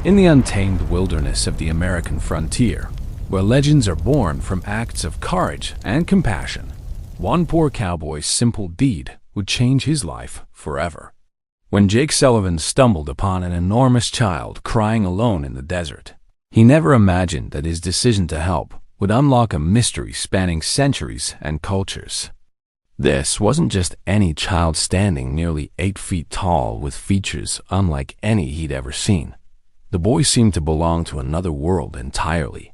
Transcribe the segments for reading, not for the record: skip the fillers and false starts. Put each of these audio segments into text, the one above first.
In the untamed wilderness of the American frontier, where legends are born from acts of courage and compassion, one poor cowboy's simple deed would change his life forever. When Jake Sullivan stumbled upon an enormous child crying alone in the desert, he never imagined that his decision to help would unlock a mystery spanning centuries and cultures. This wasn't just any child standing nearly 8 feet tall with features unlike any he'd ever seen. The boy seemed to belong to another world entirely.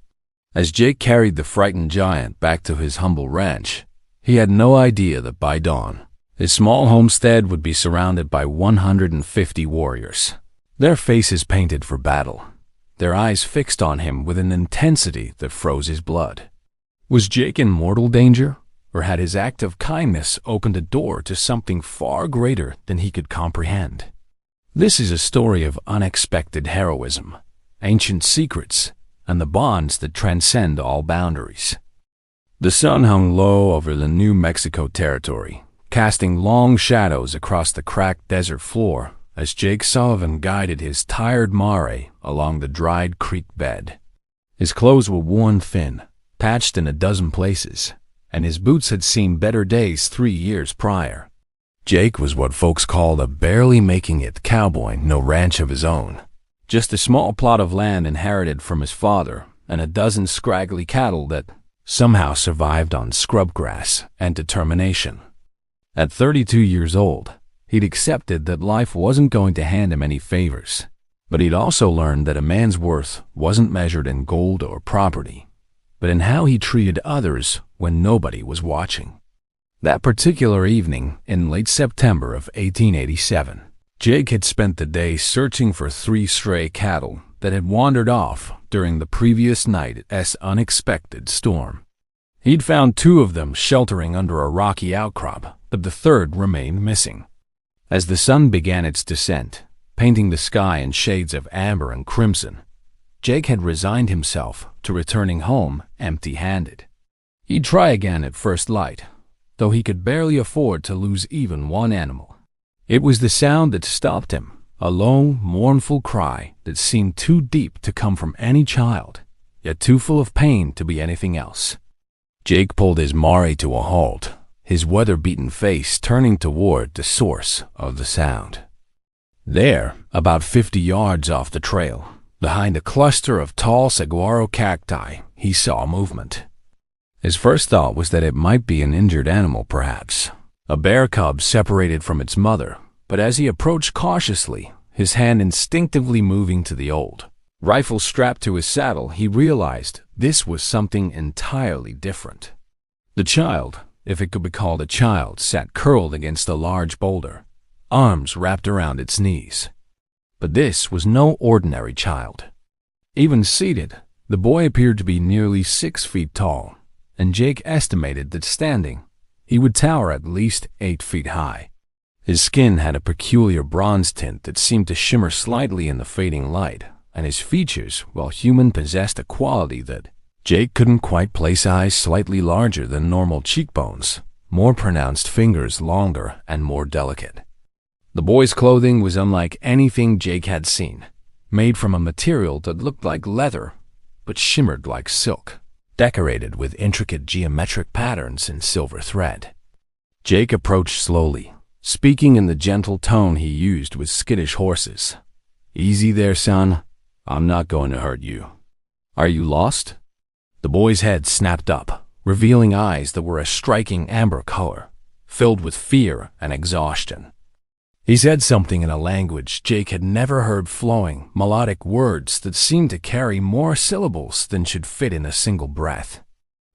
As Jake carried the frightened giant back to his humble ranch, he had no idea that by dawn, his small homestead would be surrounded by 150 warriors, their faces painted for battle, their eyes fixed on him with an intensity that froze his blood. Was Jake in mortal danger, or had his act of kindness opened a door to something far greater than he could comprehend? This is a story of unexpected heroism, ancient secrets, and the bonds that transcend all boundaries. The sun hung low over the New Mexico territory, casting long shadows across the cracked desert floor as Jake Sullivan guided his tired mare along the dried creek bed. His clothes were worn thin, patched in a dozen places, and his boots had seen better days 3 years prior. Jake was what folks called a barely making it cowboy, no ranch of his own. Just a small plot of land inherited from his father and a dozen scraggly cattle that somehow survived on scrub grass and determination. At 32 years old, he'd accepted that life wasn't going to hand him any favors, but he'd also learned that a man's worth wasn't measured in gold or property, but in how he treated others when nobody was watching. That particular evening in late September of 1887, Jake had spent the day searching for 3 stray cattle that had wandered off during the previous night's unexpected storm. He'd found 2 of them sheltering under a rocky outcrop, but the third remained missing. As the sun began its descent, painting the sky in shades of amber and crimson, Jake had resigned himself to returning home empty-handed. He'd try again at first light, though he could barely afford to lose even one animal. It was the sound that stopped him, a low, mournful cry that seemed too deep to come from any child, yet too full of pain to be anything else. Jake pulled his mare to a halt, his weather-beaten face turning toward the source of the sound. There, about 50 yards off the trail, behind a cluster of tall saguaro cacti, he saw movement. His first thought was that it might be an injured animal, perhaps a bear cub separated from its mother, but as he approached cautiously, his hand instinctively moving to the old rifle strapped to his saddle, he realized this was something entirely different. The child, if it could be called a child, sat curled against a large boulder, arms wrapped around its knees. But this was no ordinary child. Even seated, the boy appeared to be nearly 6 feet tall, and Jake estimated that standing, he would tower at least 8 feet high. His skin had a peculiar bronze tint that seemed to shimmer slightly in the fading light, and his features, while human, possessed a quality that Jake couldn't quite place. Eyes slightly larger than normal cheekbones, more pronounced fingers longer and more delicate. The boy's clothing was unlike anything Jake had seen, made from a material that looked like leather, but shimmered like silk, decorated with intricate geometric patterns in silver thread. Jake approached slowly, speaking in the gentle tone he used with skittish horses. "Easy there, son. I'm not going to hurt you. Are you lost?" The boy's head snapped up, revealing eyes that were a striking amber color, filled with fear and exhaustion. He said something in a language Jake had never heard, flowing, melodic words that seemed to carry more syllables than should fit in a single breath.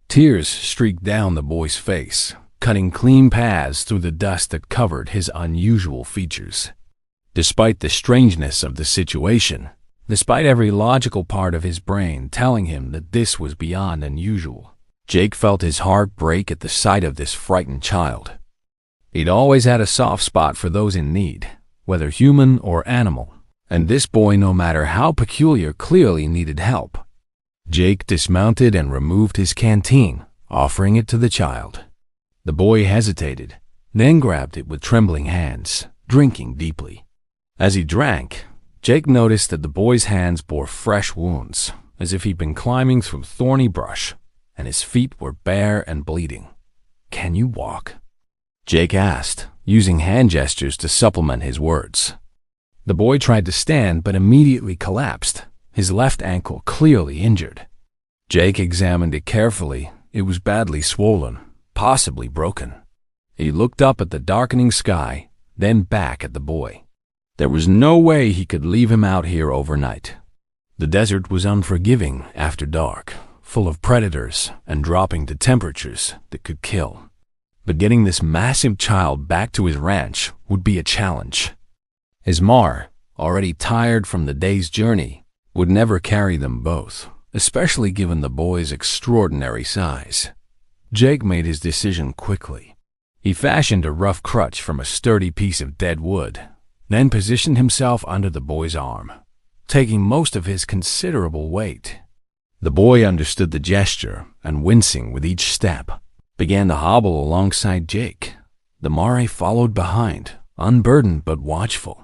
Tears streaked down the boy's face, cutting clean paths through the dust that covered his unusual features. Despite the strangeness of the situation, despite every logical part of his brain telling him that this was beyond unusual, Jake felt his heart break at the sight of this frightened child. He'd always had a soft spot for those in need, whether human or animal, and this boy, no matter how peculiar, clearly needed help. Jake dismounted and removed his canteen, offering it to the child. The boy hesitated, then grabbed it with trembling hands, drinking deeply. As he drank, Jake noticed that the boy's hands bore fresh wounds, as if he'd been climbing through thorny brush, and his feet were bare and bleeding. "Can you walk?" Jake asked, using hand gestures to supplement his words. The boy tried to stand but immediately collapsed, his left ankle clearly injured. Jake examined it carefully. It was badly swollen, possibly broken. He looked up at the darkening sky, then back at the boy. There was no way he could leave him out here overnight. The desert was unforgiving after dark, full of predators and dropping to temperatures that could kill. But getting this massive child back to his ranch would be a challenge. His mar, already tired from the day's journey, would never carry them both, especially given the boy's extraordinary size. Jake made his decision quickly. He fashioned a rough crutch from a sturdy piece of dead wood, then positioned himself under the boy's arm, taking most of his considerable weight. The boy understood the gesture and, wincing with each step, began to hobble alongside Jake. The mare followed behind, unburdened but watchful.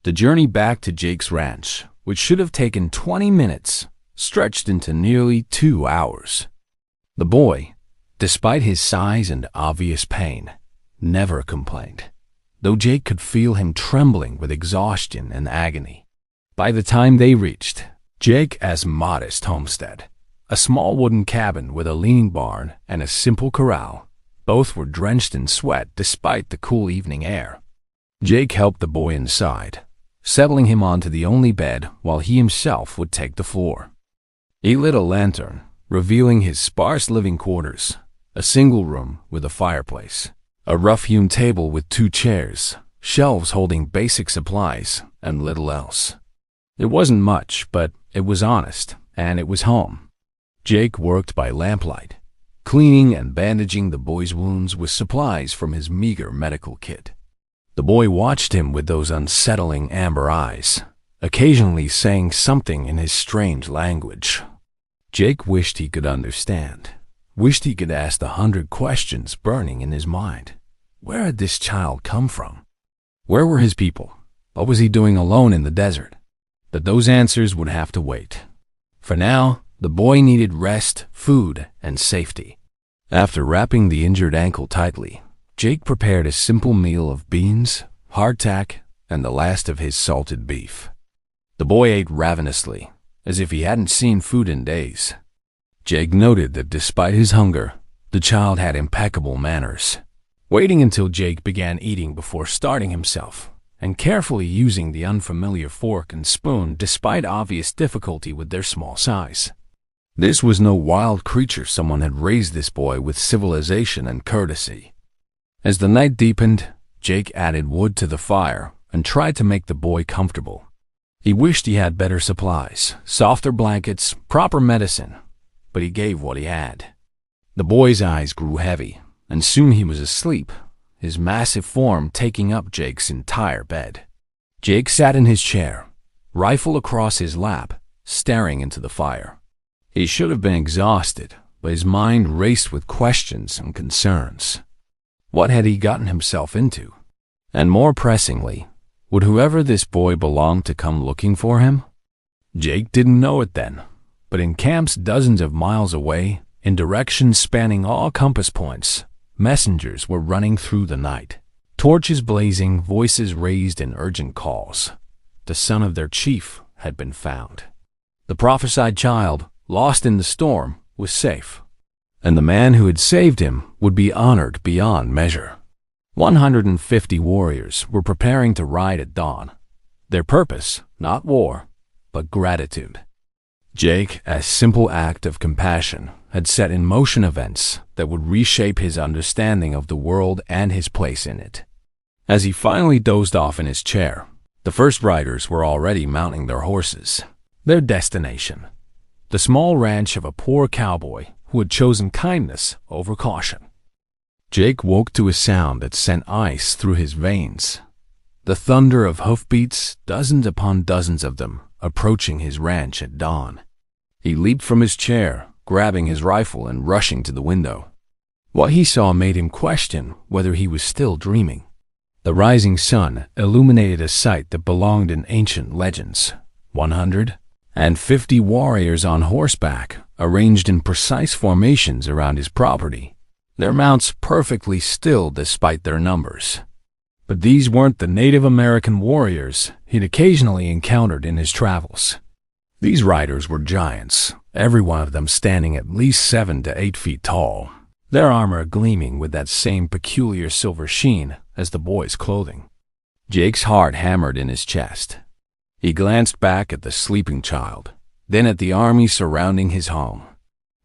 The journey back to Jake's ranch, which should have taken 20 minutes, stretched into nearly 2 hours. The boy, despite his size and obvious pain, never complained, though Jake could feel him trembling with exhaustion and agony. By the time they reached Jake's modest homestead, a small wooden cabin with a leaning barn and a simple corral, both were drenched in sweat despite the cool evening air. Jake helped the boy inside, settling him onto the only bed while he himself would take the floor. He lit a lantern, revealing his sparse living quarters, a single room with a fireplace, a rough-hewn table with 2 chairs, shelves holding basic supplies, and little else. It wasn't much, but it was honest, and it was home. Jake worked by lamplight, cleaning and bandaging the boy's wounds with supplies from his meager medical kit. The boy watched him with those unsettling amber eyes, occasionally saying something in his strange language. Jake wished he could understand, wished he could ask the 100 questions burning in his mind. Where had this child come from? Where were his people? What was he doing alone in the desert? But those answers would have to wait. For now, the boy needed rest, food, and safety. After wrapping the injured ankle tightly, Jake prepared a simple meal of beans, hardtack, and the last of his salted beef. The boy ate ravenously, as if he hadn't seen food in days. Jake noted that despite his hunger, the child had impeccable manners, waiting until Jake began eating before starting himself, and carefully using the unfamiliar fork and spoon despite obvious difficulty with their small size. This was no wild creature. Someone had raised this boy with civilization and courtesy. As the night deepened, Jake added wood to the fire and tried to make the boy comfortable. He wished he had better supplies, softer blankets, proper medicine, but he gave what he had. The boy's eyes grew heavy, and soon he was asleep, his massive form taking up Jake's entire bed. Jake sat in his chair, rifle across his lap, staring into the fire. He should have been exhausted, but his mind raced with questions and concerns. What had he gotten himself into? And more pressingly, would whoever this boy belonged to come looking for him? Jake didn't know it then, but in camps dozens of miles away, in directions spanning all compass points, messengers were running through the night, torches blazing, voices raised in urgent calls. The son of their chief had been found. The prophesied child, lost in the storm, was safe, and the man who had saved him would be honored beyond measure. 150 warriors were preparing to ride at dawn. Their purpose, not war, but gratitude. Jake's simple act of compassion had set in motion events that would reshape his understanding of the world and his place in it. As he finally dozed off in his chair, the first riders were already mounting their horses. Their destination, the small ranch of a poor cowboy who had chosen kindness over caution. Jake woke to a sound that sent ice through his veins. The thunder of hoofbeats, dozens upon dozens of them, approaching his ranch at dawn. He leaped from his chair, grabbing his rifle and rushing to the window. What he saw made him question whether he was still dreaming. The rising sun illuminated a sight that belonged in ancient legends. 150 warriors on horseback, arranged in precise formations around his property, their mounts perfectly still despite their numbers. But these weren't the Native American warriors he'd occasionally encountered in his travels. These riders were giants, every one of them standing at least 7 to 8 feet tall, their armor gleaming with that same peculiar silver sheen as the boy's clothing. Jake's heart hammered in his chest. He glanced back at the sleeping child, then at the army surrounding his home.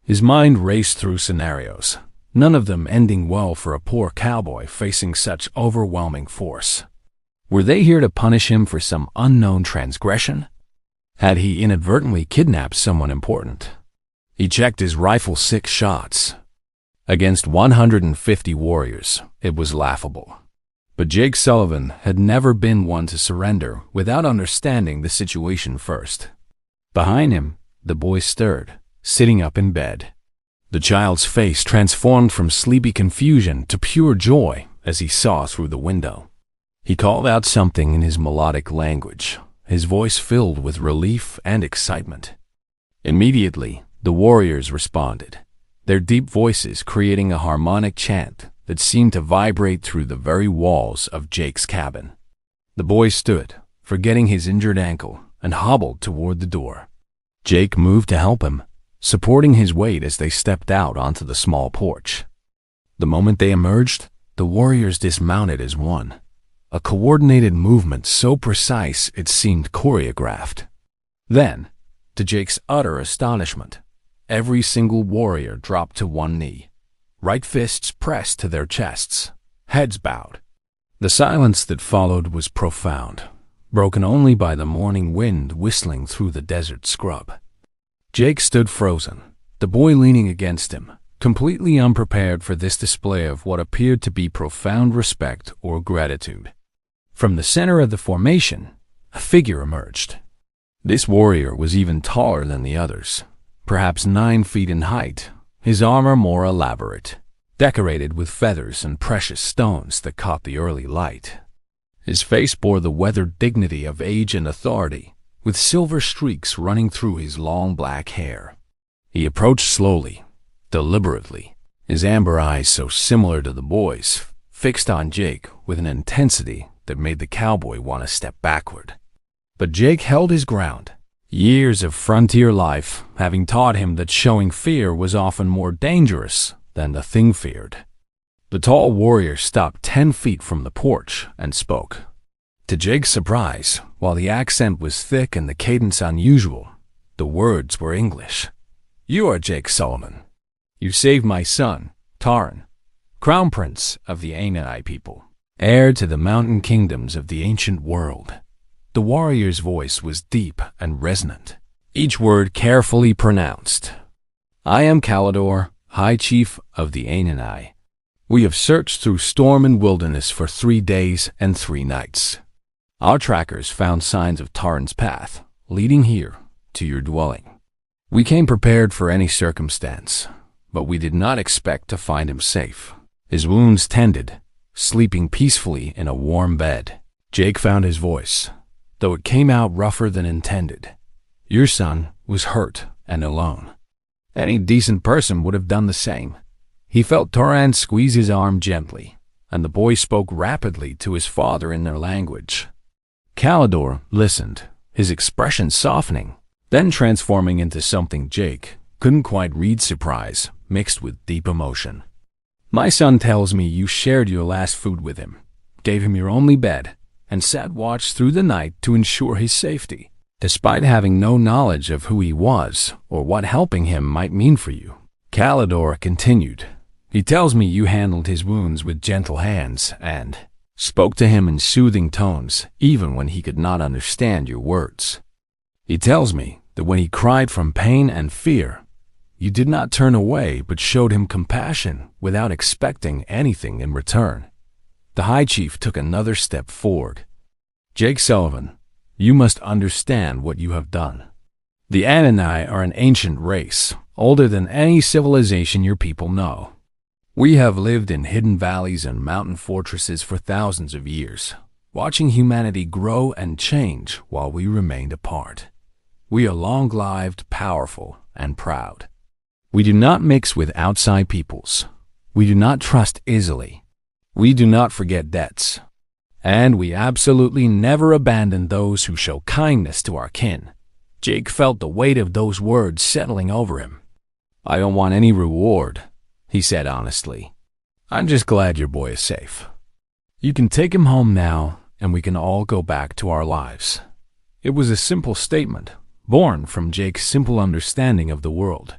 His mind raced through scenarios, none of them ending well for a poor cowboy facing such overwhelming force. Were they here to punish him for some unknown transgression? Had he inadvertently kidnapped someone important? He checked his rifle 6 shots. Against 150 warriors, it was laughable. But Jake Sullivan had never been one to surrender without understanding the situation first. Behind him, the boy stirred, sitting up in bed. The child's face transformed from sleepy confusion to pure joy as he saw through the window. He called out something in his melodic language, his voice filled with relief and excitement. Immediately, the warriors responded, their deep voices creating a harmonic chant that seemed to vibrate through the very walls of Jake's cabin. The boy stood, forgetting his injured ankle, and hobbled toward the door. Jake moved to help him, supporting his weight as they stepped out onto the small porch. The moment they emerged, the warriors dismounted as one, a coordinated movement so precise it seemed choreographed. Then, to Jake's utter astonishment, every single warrior dropped to one knee, right fists pressed to their chests, heads bowed. The silence that followed was profound, broken only by the morning wind whistling through the desert scrub. Jake stood frozen, the boy leaning against him, completely unprepared for this display of what appeared to be profound respect or gratitude. From the center of the formation, a figure emerged. This warrior was even taller than the others, perhaps 9 feet in height, his armor more elaborate, decorated with feathers and precious stones that caught the early light. His face bore the weathered dignity of age and authority, with silver streaks running through his long black hair. He approached slowly, deliberately, his amber eyes so similar to the boy's, fixed on Jake with an intensity that made the cowboy want to step backward. But Jake held his ground, years of frontier life having taught him that showing fear was often more dangerous than the thing feared. The tall warrior stopped 10 feet from the porch and spoke. To Jake's surprise, while the accent was thick and the cadence unusual, the words were English. "You are Jake Sullivan. You saved my son, Taran, crown prince of the Ainai people, heir to the mountain kingdoms of the ancient world." The warrior's voice was deep and resonant, each word carefully pronounced. "I am Calidor, High Chief of the Ainai. We have searched through storm and wilderness for 3 days and 3 nights. Our trackers found signs of Taran's path, leading here to your dwelling. We came prepared for any circumstance, but we did not expect to find him safe, his wounds tended, sleeping peacefully in a warm bed." Jake found his voice, though it came out rougher than intended. "Your son was hurt and alone. Any decent person would have done the same." He felt Taran squeeze his arm gently, and the boy spoke rapidly to his father in their language. Calidor listened, his expression softening, then transforming into something Jake couldn't quite read: surprise mixed with deep emotion. "My son tells me you shared your last food with him, gave him your only bed, and sat watch through the night to ensure his safety, despite having no knowledge of who he was or what helping him might mean for you." Calidor continued. "He tells me you handled his wounds with gentle hands and spoke to him in soothing tones even when he could not understand your words. He tells me that when he cried from pain and fear, you did not turn away but showed him compassion without expecting anything in return." The High Chief took another step forward. "Jake Sullivan, you must understand what you have done. The Ainai are an ancient race, older than any civilization your people know. We have lived in hidden valleys and mountain fortresses for thousands of years, watching humanity grow and change while we remained apart. We are long-lived, powerful, and proud. We do not mix with outside peoples. We do not trust easily. We do not forget debts. And we absolutely never abandon those who show kindness to our kin. Jake felt the weight of those words settling over him. I don't want any reward, he said honestly. I'm just glad your boy is safe. You can take him home now, and we can all go back to our lives. It was a simple statement, born from Jake's simple understanding of the world.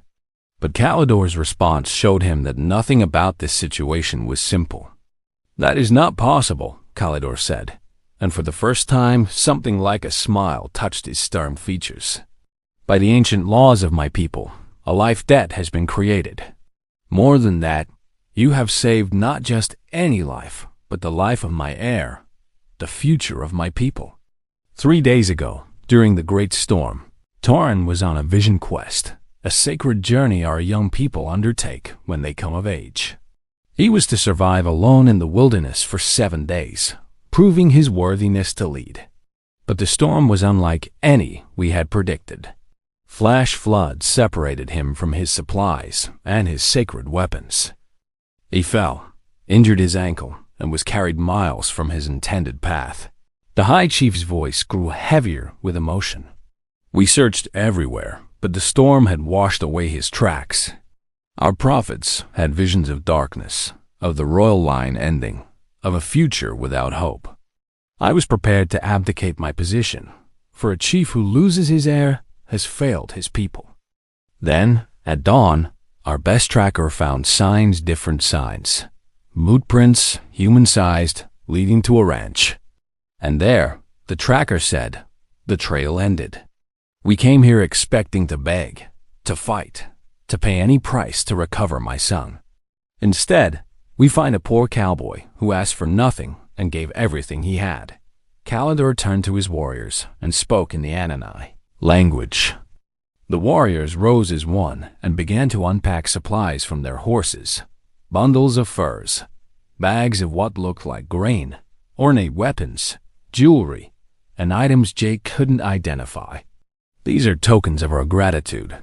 But Calidor's response showed him that nothing about this situation was simple. That is not possible, Calidor said, and for the first time, something like a smile touched his stern features. By the ancient laws of my people, a life debt has been created. More than that, you have saved not just any life, but the life of my heir, the future of my people. 3 days ago, during the great storm, Tauren was on a vision quest, a sacred journey our young people undertake when they come of age. He was to survive alone in the wilderness for 7 days, proving his worthiness to lead. But the storm was unlike any we had predicted. Flash floods separated him from his supplies and his sacred weapons. He fell, injured his ankle, and was carried miles from his intended path. The High Chief's voice grew heavier with emotion. We searched everywhere, but the storm had washed away his tracks. Our prophets had visions of darkness, of the royal line ending, of a future without hope. I was prepared to abdicate my position, for a chief who loses his heir has failed his people. Then, at dawn, our best tracker found different signs. Boot prints, human-sized, leading to a ranch. And there, the tracker said, the trail ended. We came here expecting to beg, to fight, to pay any price to recover my son. Instead, we find a poor cowboy who asked for nothing and gave everything he had. Calidor turned to his warriors and spoke in the Ananai language. The warriors rose as one and began to unpack supplies from their horses, bundles of furs, bags of what looked like grain, ornate weapons, jewelry, and items Jake couldn't identify. These are tokens of our gratitude,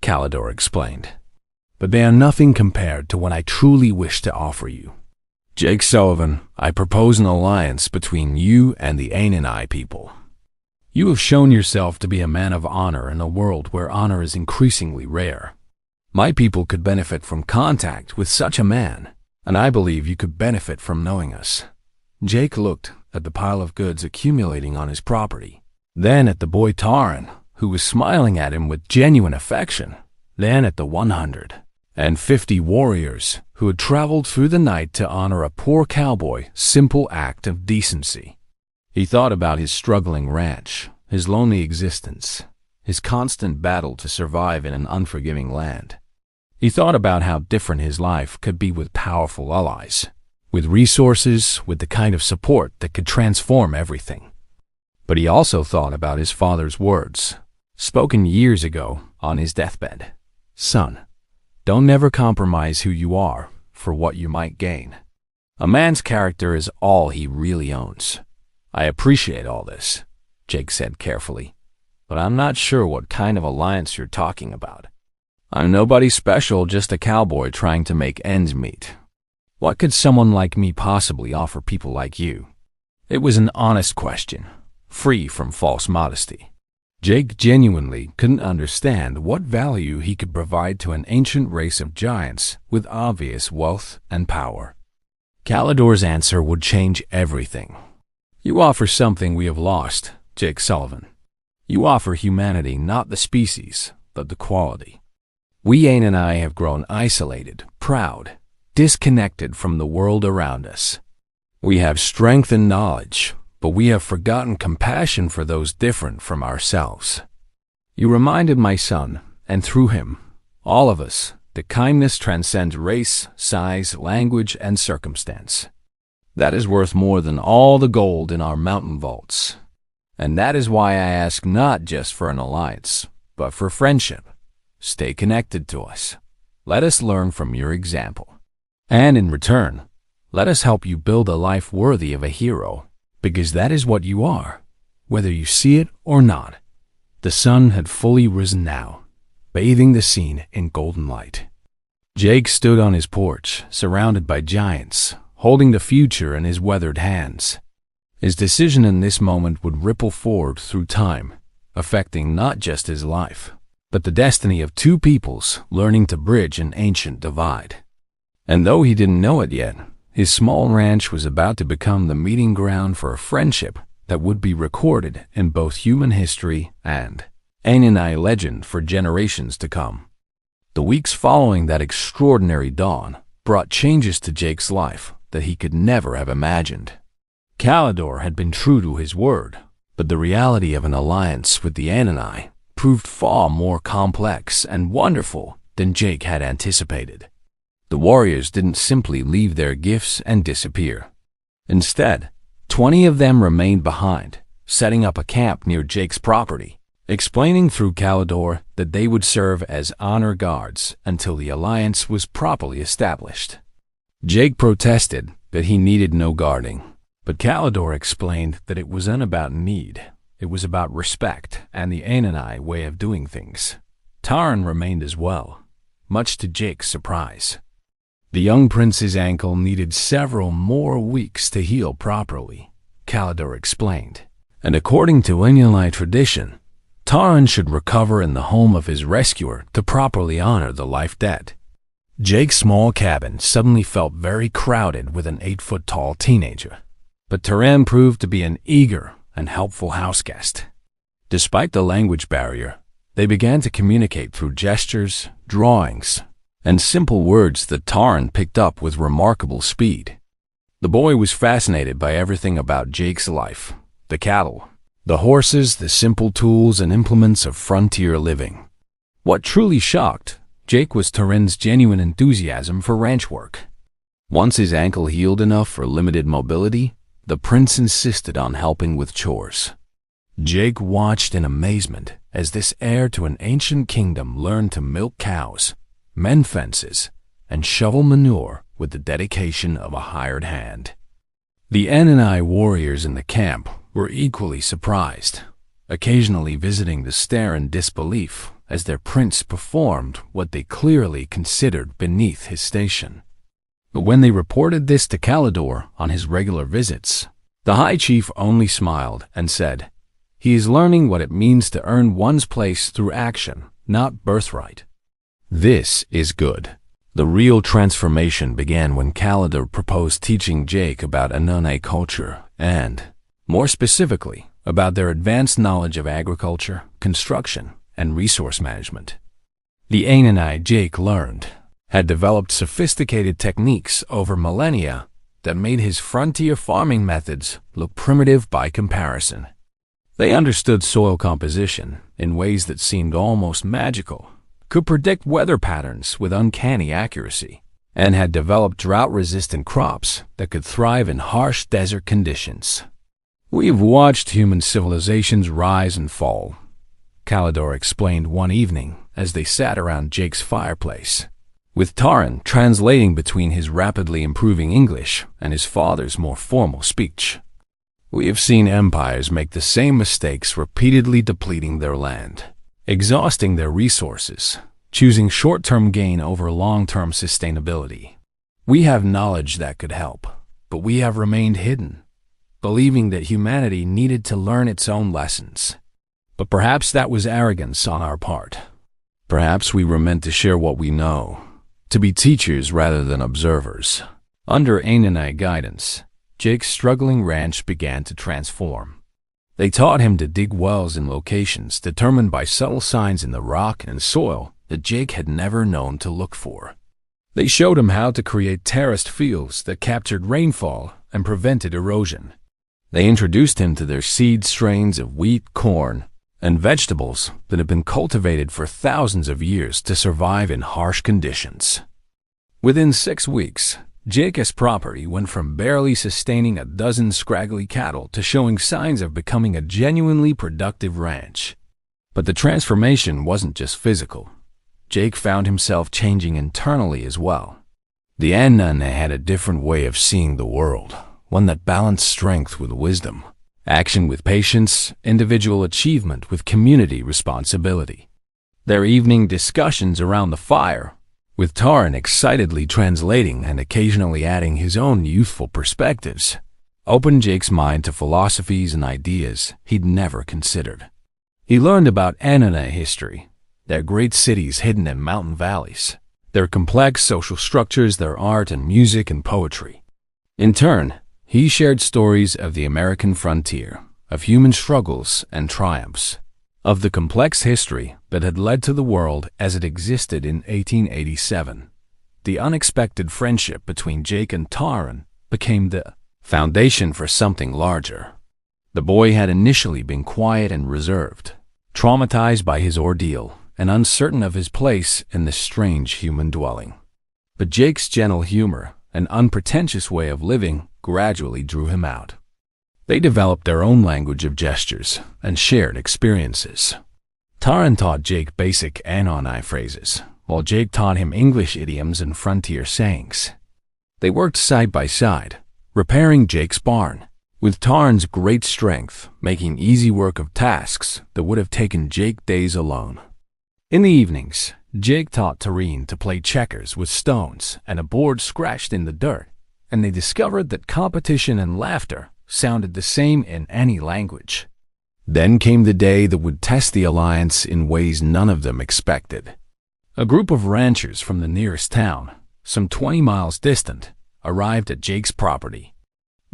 Calidor explained. But they are nothing compared to what I truly wish to offer you. Jake Sullivan, I propose an alliance between you and the Ananai people. You have shown yourself to be a man of honor in a world where honor is increasingly rare. My people could benefit from contact with such a man, and I believe you could benefit from knowing us. Jake looked at the pile of goods accumulating on his property, then at the boy Tauren, who was smiling at him with genuine affection, then at the 150 warriors who had traveled through the night to honor a poor cowboy's simple act of decency. He thought about his struggling ranch, his lonely existence, his constant battle to survive in an unforgiving land. He thought about how different his life could be with powerful allies, with resources, with the kind of support that could transform everything. But he also thought about his father's words, spoken years ago on his deathbed. Son, don't never compromise who you are for what you might gain. A man's character is all he really owns. I appreciate all this, Jake said carefully, but I'm not sure what kind of alliance you're talking about. I'm nobody special, just a cowboy trying to make ends meet. What could someone like me possibly offer people like you? It was an honest question, free from false modesty. Jake genuinely couldn't understand what value he could provide to an ancient race of giants with obvious wealth and power. Calidor's answer would change everything. You offer something we have lost, Jake Sullivan. You offer humanity, not the species, but the quality. We Ananai have grown isolated, proud, disconnected from the world around us. We have strength and knowledge, but we have forgotten compassion for those different from ourselves. You reminded my son, and through him, all of us, that kindness transcends race, size, language, and circumstance. That is worth more than all the gold in our mountain vaults. And that is why I ask not just for an alliance, but for friendship. Stay connected to us. Let us learn from your example. And in return, let us help you build a life worthy of a hero, because that is what you are, whether you see it or not." The sun had fully risen now, bathing the scene in golden light. Jake stood on his porch, surrounded by giants, holding the future in his weathered hands. His decision in this moment would ripple forward through time, affecting not just his life, but the destiny of two peoples learning to bridge an ancient divide. And though he didn't know it yet, his small ranch was about to become the meeting ground for a friendship that would be recorded in both human history and Ananai legend for generations to come. The weeks following that extraordinary dawn brought changes to Jake's life that he could never have imagined. Calidor had been true to his word, but the reality of an alliance with the Ananai proved far more complex and wonderful than Jake had anticipated. The warriors didn't simply leave their gifts and disappear. Instead, 20 of them remained behind, setting up a camp near Jake's property, explaining through Calidor that they would serve as honor guards until the alliance was properly established. Jake protested that he needed no guarding, but Calidor explained that it wasn't about need. It was about respect and the Ananai way of doing things. Taran remained as well, much to Jake's surprise. The young prince's ankle needed several more weeks to heal properly, Calidor explained, and according to Ananai tradition, Taran should recover in the home of his rescuer to properly honor the life debt. Jake's small cabin suddenly felt very crowded with an 8-foot-tall teenager, but Taran proved to be an eager and helpful houseguest. Despite the language barrier, they began to communicate through gestures, drawings, and simple words that Taran picked up with remarkable speed. The boy was fascinated by everything about Jake's life: the cattle, the horses, the simple tools and implements of frontier living. What truly shocked Jake was Taran's genuine enthusiasm for ranch work. Once his ankle healed enough for limited mobility, the prince insisted on helping with chores. Jake watched in amazement as this heir to an ancient kingdom learned to milk cows, mend fences, and shovel manure with the dedication of a hired hand. The Ananai warriors in the camp were equally surprised, occasionally visiting to stare in disbelief as their prince performed what they clearly considered beneath his station. But when they reported this to Calidor on his regular visits, the high chief only smiled and said, "He is learning what it means to earn one's place through action, not birthright." This is good. The real transformation began when Calidor proposed teaching Jake about Ananai culture and, more specifically, about their advanced knowledge of agriculture, construction, and resource management. The Ananai Jake learned had developed sophisticated techniques over millennia that made his frontier farming methods look primitive by comparison. They understood soil composition in ways that seemed almost magical, could predict weather patterns with uncanny accuracy, and had developed drought-resistant crops that could thrive in harsh desert conditions. "We've watched human civilizations rise and fall," Calidor explained one evening as they sat around Jake's fireplace, with Taran translating between his rapidly improving English and his father's more formal speech. "We have seen empires make the same mistakes, repeatedly depleting their land, exhausting their resources, choosing short-term gain over long-term sustainability. We have knowledge that could help, but we have remained hidden, believing that humanity needed to learn its own lessons. But perhaps that was arrogance on our part. Perhaps we were meant to share what we know, to be teachers rather than observers." Under Ananai guidance, Jake's struggling ranch began to transform. They taught him to dig wells in locations determined by subtle signs in the rock and soil that Jake had never known to look for. They showed him how to create terraced fields that captured rainfall and prevented erosion. They introduced him to their seed strains of wheat, corn, and vegetables that had been cultivated for thousands of years to survive in harsh conditions. Within 6 weeks, Jake's property went from barely sustaining a dozen scraggly cattle to showing signs of becoming a genuinely productive ranch. But the transformation wasn't just physical. Jake found himself changing internally as well. The Anna had a different way of seeing the world, one that balanced strength with wisdom, action with patience, individual achievement with community responsibility. Their evening discussions around the fire, with Taran excitedly translating and occasionally adding his own youthful perspectives, opened Jake's mind to philosophies and ideas he'd never considered. He learned about Anna history, their great cities hidden in mountain valleys, their complex social structures, their art and music and poetry. In turn, he shared stories of the American frontier, of human struggles and triumphs, of the complex history that had led to the world as it existed in 1887. The unexpected friendship between Jake and Taran became the foundation for something larger. The boy had initially been quiet and reserved, traumatized by his ordeal and uncertain of his place in this strange human dwelling. But Jake's gentle humor and unpretentious way of living gradually drew him out. They developed their own language of gestures and shared experiences. Taran taught Jake basic Anonai phrases, while Jake taught him English idioms and frontier sayings. They worked side by side, repairing Jake's barn, with Taran's great strength making easy work of tasks that would have taken Jake days alone. In the evenings, Jake taught Taran to play checkers with stones and a board scratched in the dirt, and they discovered that competition and laughter sounded the same in any language. Then came the day that would test the alliance in ways none of them expected. A group of ranchers from the nearest town, some 20 miles distant, arrived at Jake's property.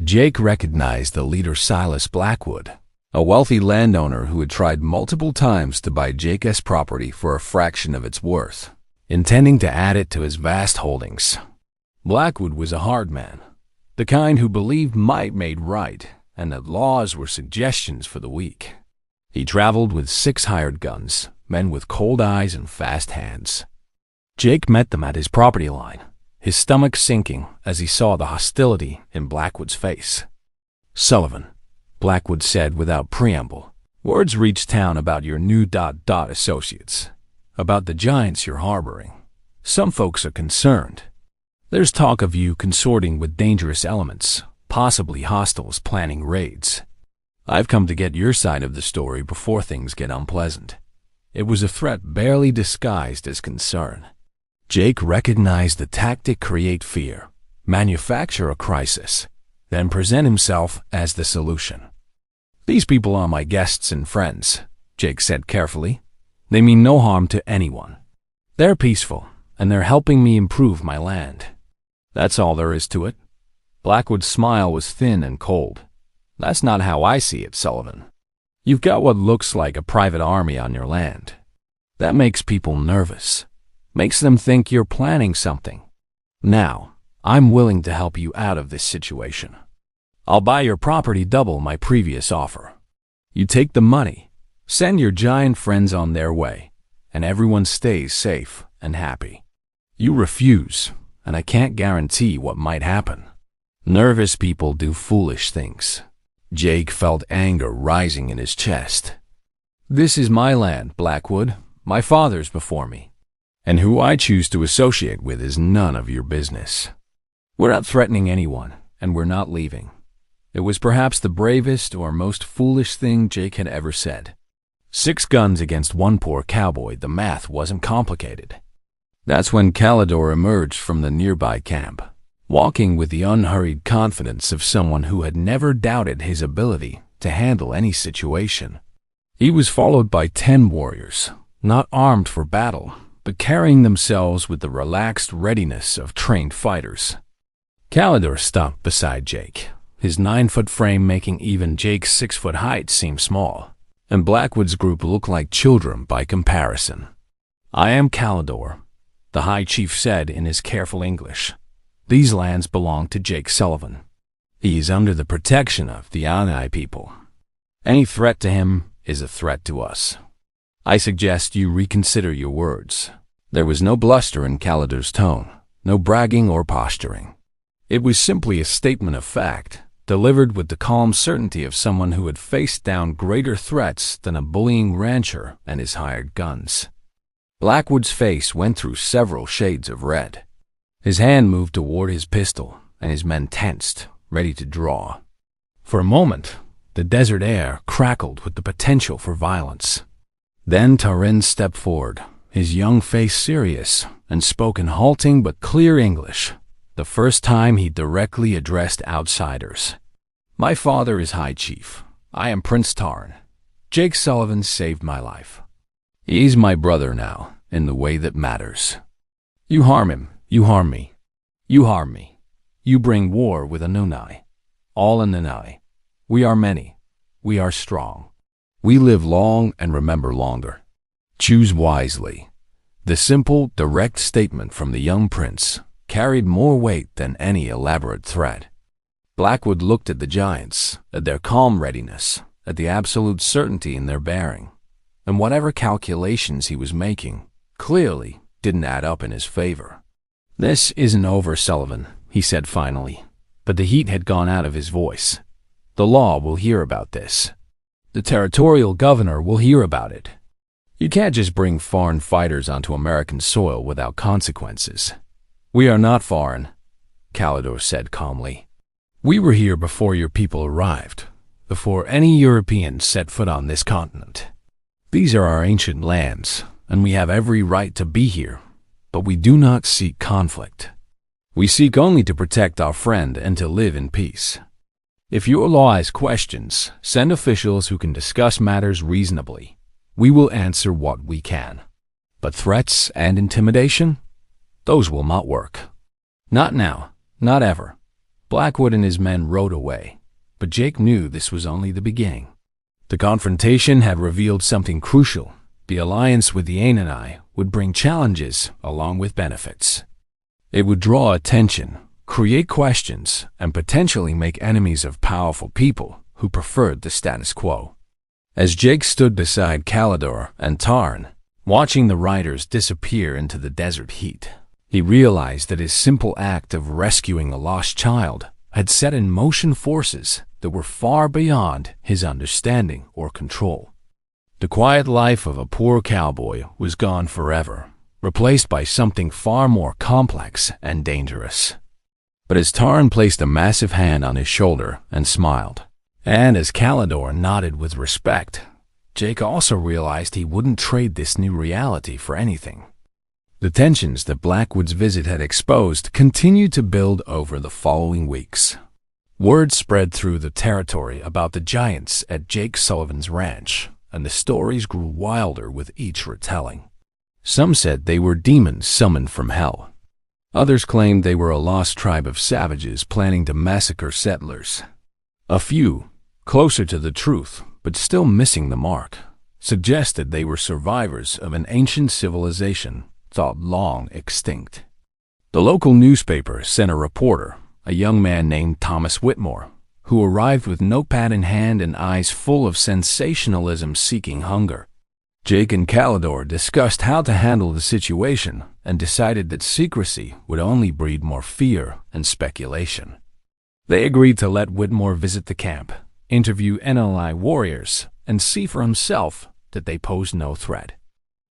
Jake recognized the leader Silas Blackwood, a wealthy landowner who had tried multiple times to buy Jake's property for a fraction of its worth, intending to add it to his vast holdings. Blackwood was a hard man, the kind who believed might made right and that laws were suggestions for the weak. He traveled with 6 hired guns, men with cold eyes and fast hands. Jake met them at his property line, his stomach sinking as he saw the hostility in Blackwood's face. "Sullivan," Blackwood said without preamble, "words reach town about your new ... associates, about the giants you're harboring. Some folks are concerned. There's talk of you consorting with dangerous elements, possibly hostiles planning raids. I've come to get your side of the story before things get unpleasant." It was a threat barely disguised as concern. Jake recognized the tactic: create fear, manufacture a crisis, then present himself as the solution. "These people are my guests and friends," Jake said carefully. "They mean no harm to anyone. They're peaceful, and they're helping me improve my land. That's all there is to it." Blackwood's smile was thin and cold. "That's not how I see it, Sullivan. You've got what looks like a private army on your land. That makes people nervous, makes them think you're planning something. Now, I'm willing to help you out of this situation. I'll buy your property double my previous offer. You take the money, send your giant friends on their way, and everyone stays safe and happy. You refuse, and I can't guarantee what might happen. Nervous people do foolish things." Jake felt anger rising in his chest. "This is my land, Blackwood, my father's before me, and who I choose to associate with is none of your business. We're not threatening anyone, and we're not leaving." It was perhaps the bravest or most foolish thing Jake had ever said. 6 guns against 1 poor cowboy, the math wasn't complicated. That's when Calidor emerged from the nearby camp, walking with the unhurried confidence of someone who had never doubted his ability to handle any situation. He was followed by 10 warriors, not armed for battle, but carrying themselves with the relaxed readiness of trained fighters. Calidor stopped beside Jake, his 9-foot frame making even Jake's 6-foot height seem small, and Blackwood's group looked like children by comparison. "I am Calidor," the High Chief said in his careful English. "These lands belong to Jake Sullivan. He is under the protection of the Anai people. Any threat to him is a threat to us. I suggest you reconsider your words." There was no bluster in Calidor's tone, no bragging or posturing. It was simply a statement of fact, delivered with the calm certainty of someone who had faced down greater threats than a bullying rancher and his hired guns. Blackwood's face went through several shades of red. His hand moved toward his pistol, and his men tensed, ready to draw. For a moment, the desert air crackled with the potential for violence. Then Tarin stepped forward, his young face serious, and spoke in halting but clear English, the first time he directly addressed outsiders. "My father is High Chief. I am Prince Tarin. Jake Sullivan saved my life. He's my brother now, in the way that matters. You harm him, you harm me. You harm me. You bring war with Anunai. All Anunai. We are many. We are strong. We live long and remember longer. Choose wisely." The simple, direct statement from the young prince carried more weight than any elaborate threat. Blackwood looked at the giants, at their calm readiness, at the absolute certainty in their bearing, and whatever calculations he was making clearly didn't add up in his favor. "This isn't over, Sullivan," he said finally, but the heat had gone out of his voice. "The law will hear about this. The territorial governor will hear about it. You can't just bring foreign fighters onto American soil without consequences." "We are not foreign," Calidor said calmly. "We were here before your people arrived, before any Europeans set foot on this continent. These are our ancient lands, and we have every right to be here, but we do not seek conflict. We seek only to protect our friend and to live in peace. If your law has questions, send officials who can discuss matters reasonably. We will answer what we can. But threats and intimidation? Those will not work. Not now, not ever." Blackwood and his men rode away, but Jake knew this was only the beginning. The confrontation had revealed something crucial. The alliance with the Anunai would bring challenges along with benefits. It would draw attention, create questions, and potentially make enemies of powerful people who preferred the status quo. As Jake stood beside Calidor and Tarin, watching the riders disappear into the desert heat, he realized that his simple act of rescuing a lost child had set in motion forces that were far beyond his understanding or control. The quiet life of a poor cowboy was gone forever, replaced by something far more complex and dangerous. But as Tarin placed a massive hand on his shoulder and smiled, and as Calidor nodded with respect, Jake also realized he wouldn't trade this new reality for anything. The tensions that Blackwood's visit had exposed continued to build over the following weeks. Word spread through the territory about the giants at Jake Sullivan's ranch, and the stories grew wilder with each retelling. Some said they were demons summoned from hell. Others claimed they were a lost tribe of savages planning to massacre settlers. A few, closer to the truth but still missing the mark, suggested they were survivors of an ancient civilization thought long extinct. The local newspaper sent a reporter, a young man named Thomas Whitmore, who arrived with notepad in hand and eyes full of sensationalism-seeking hunger. Jake and Calidor discussed how to handle the situation and decided that secrecy would only breed more fear and speculation. They agreed to let Whitmore visit the camp, interview NLI warriors, and see for himself that they posed no threat.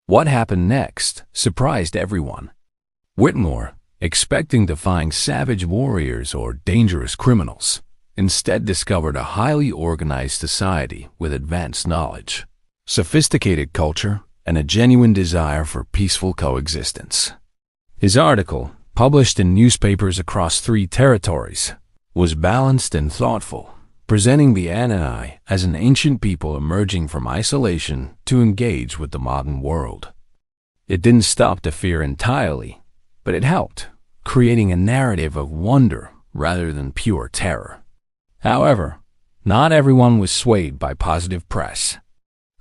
What happened next surprised everyone. Whitmore, expecting to find savage warriors or dangerous criminals, instead discovered a highly organized society with advanced knowledge, sophisticated culture, and a genuine desire for peaceful coexistence. His article, published in newspapers across 3 territories, was balanced and thoughtful, presenting the Anunai as an ancient people emerging from isolation to engage with the modern world. It didn't stop the fear entirely, but it helped, creating a narrative of wonder rather than pure terror. However, not everyone was swayed by positive press.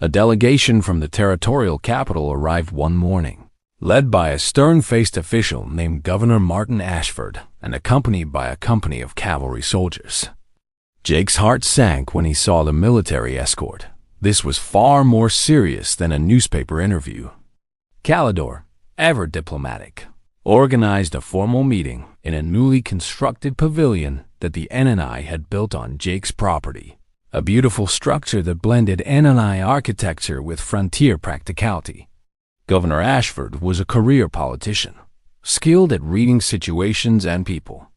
A delegation from the territorial capital arrived one morning, led by a stern-faced official named Governor Martin Ashford and accompanied by a company of cavalry soldiers. Jake's heart sank when he saw the military escort. This was far more serious than a newspaper interview. Calidor, ever diplomatic, organized a formal meeting in a newly constructed pavilion that the Anunai had built on Jake's property, a beautiful structure that blended Anunai architecture with frontier practicality. Governor Ashford was a career politician, skilled at reading situations and people.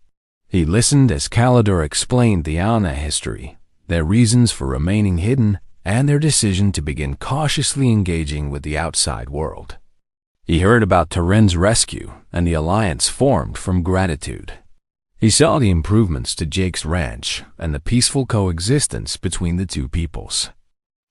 He listened as Calidor explained the Ana history, their reasons for remaining hidden, and their decision to begin cautiously engaging with the outside world. He heard about Turin's rescue and the alliance formed from gratitude. He saw the improvements to Jake's ranch and the peaceful coexistence between the two peoples.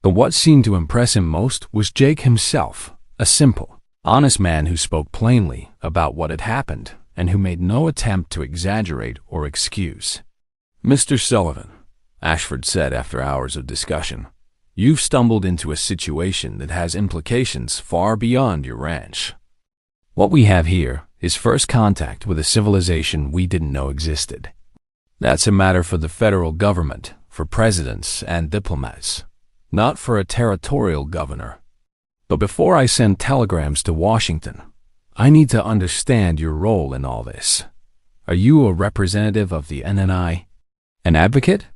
But what seemed to impress him most was Jake himself, a simple, honest man who spoke plainly about what had happened and who made no attempt to exaggerate or excuse. "Mr. Sullivan," Ashford said after hours of discussion, "you've stumbled into a situation that has implications far beyond your ranch. What we have here is first contact with a civilization we didn't know existed. That's a matter for the federal government, for presidents and diplomats, not for a territorial governor. But before I send telegrams to Washington, I need to understand your role in all this. Are you a representative of the NNI, an advocate,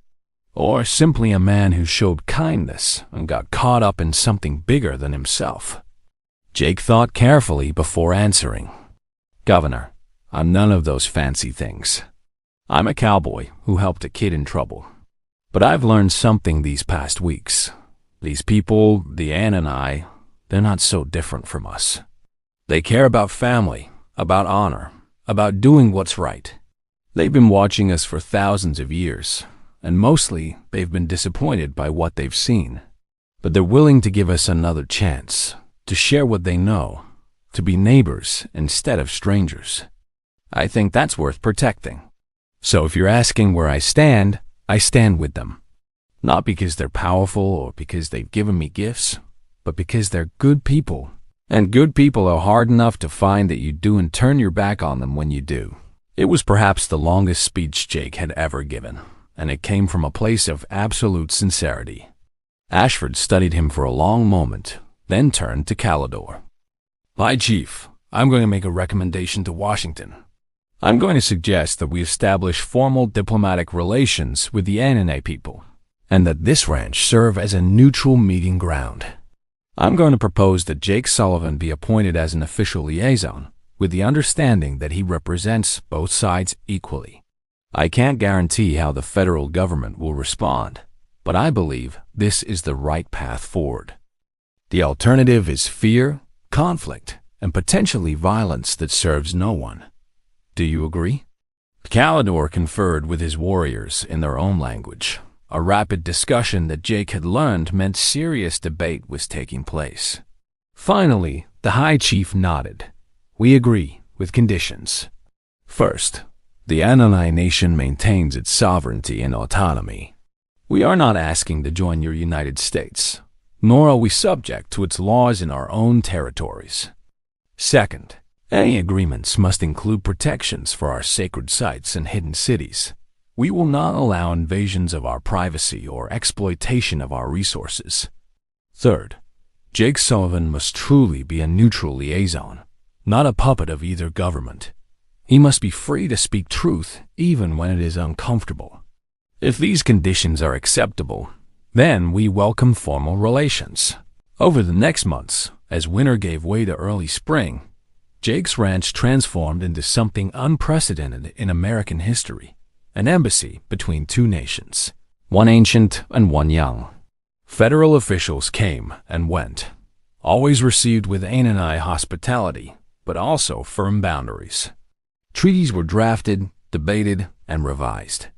or simply a man who showed kindness and got caught up in something bigger than himself?" Jake thought carefully before answering. "Governor, I'm none of those fancy things. I'm a cowboy who helped a kid in trouble. But I've learned something these past weeks. These people, the Anani, they're not so different from us. They care about family, about honor, about doing what's right. They've been watching us for thousands of years, and mostly they've been disappointed by what they've seen. But they're willing to give us another chance, to share what they know, to be neighbors instead of strangers. I think that's worth protecting. So if you're asking where I stand with them. Not because they're powerful or because they've given me gifts, but because they're good people. And good people are hard enough to find that you do and turn your back on them when you do." It was perhaps the longest speech Jake had ever given, and it came from a place of absolute sincerity. Ashford studied him for a long moment, then turned to Calidor. "Hi, Chief. I'm going to make a recommendation to Washington. I'm going to suggest that we establish formal diplomatic relations with the Anane people, and that this ranch serve as a neutral meeting ground. I'm going to propose that Jake Sullivan be appointed as an official liaison, with the understanding that he represents both sides equally. I can't guarantee how the federal government will respond, but I believe this is the right path forward. The alternative is fear, conflict, and potentially violence that serves no one. Do you agree?" Calidor conferred with his warriors in their own language. A rapid discussion that Jake had learned meant serious debate was taking place. Finally, the High Chief nodded. "We agree, with conditions. First, the Anani nation maintains its sovereignty and autonomy. We are not asking to join your United States, nor are we subject to its laws in our own territories. Second, any agreements must include protections for our sacred sites and hidden cities. We will not allow invasions of our privacy or exploitation of our resources. Third, Jake Sullivan must truly be a neutral liaison, not a puppet of either government. He must be free to speak truth even when it is uncomfortable. If these conditions are acceptable, then we welcome formal relations." Over the next months, as winter gave way to early spring, Jake's ranch transformed into something unprecedented in American history. An embassy between two nations, one ancient and one young. Federal officials came and went, always received with Anani hospitality, but also firm boundaries. Treaties were drafted, debated, and revised.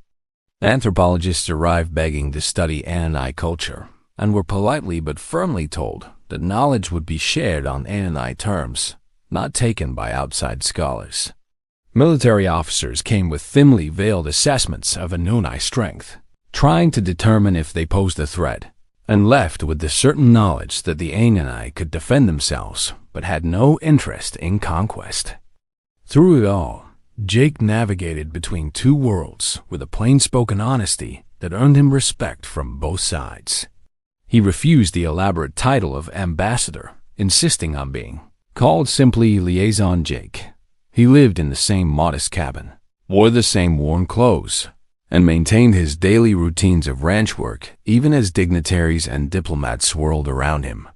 Anthropologists arrived begging to study Anani culture, and were politely but firmly told that knowledge would be shared on Anani terms, not taken by outside scholars. Military officers came with thinly veiled assessments of Anunai strength, trying to determine if they posed a threat, and left with the certain knowledge that the Anani could defend themselves, but had no interest in conquest. Through it all, Jake navigated between two worlds with a plain-spoken honesty that earned him respect from both sides. He refused the elaborate title of ambassador, insisting on being called simply Liaison Jake. He lived in the same modest cabin, wore the same worn clothes, and maintained his daily routines of ranch work even as dignitaries and diplomats swirled around him.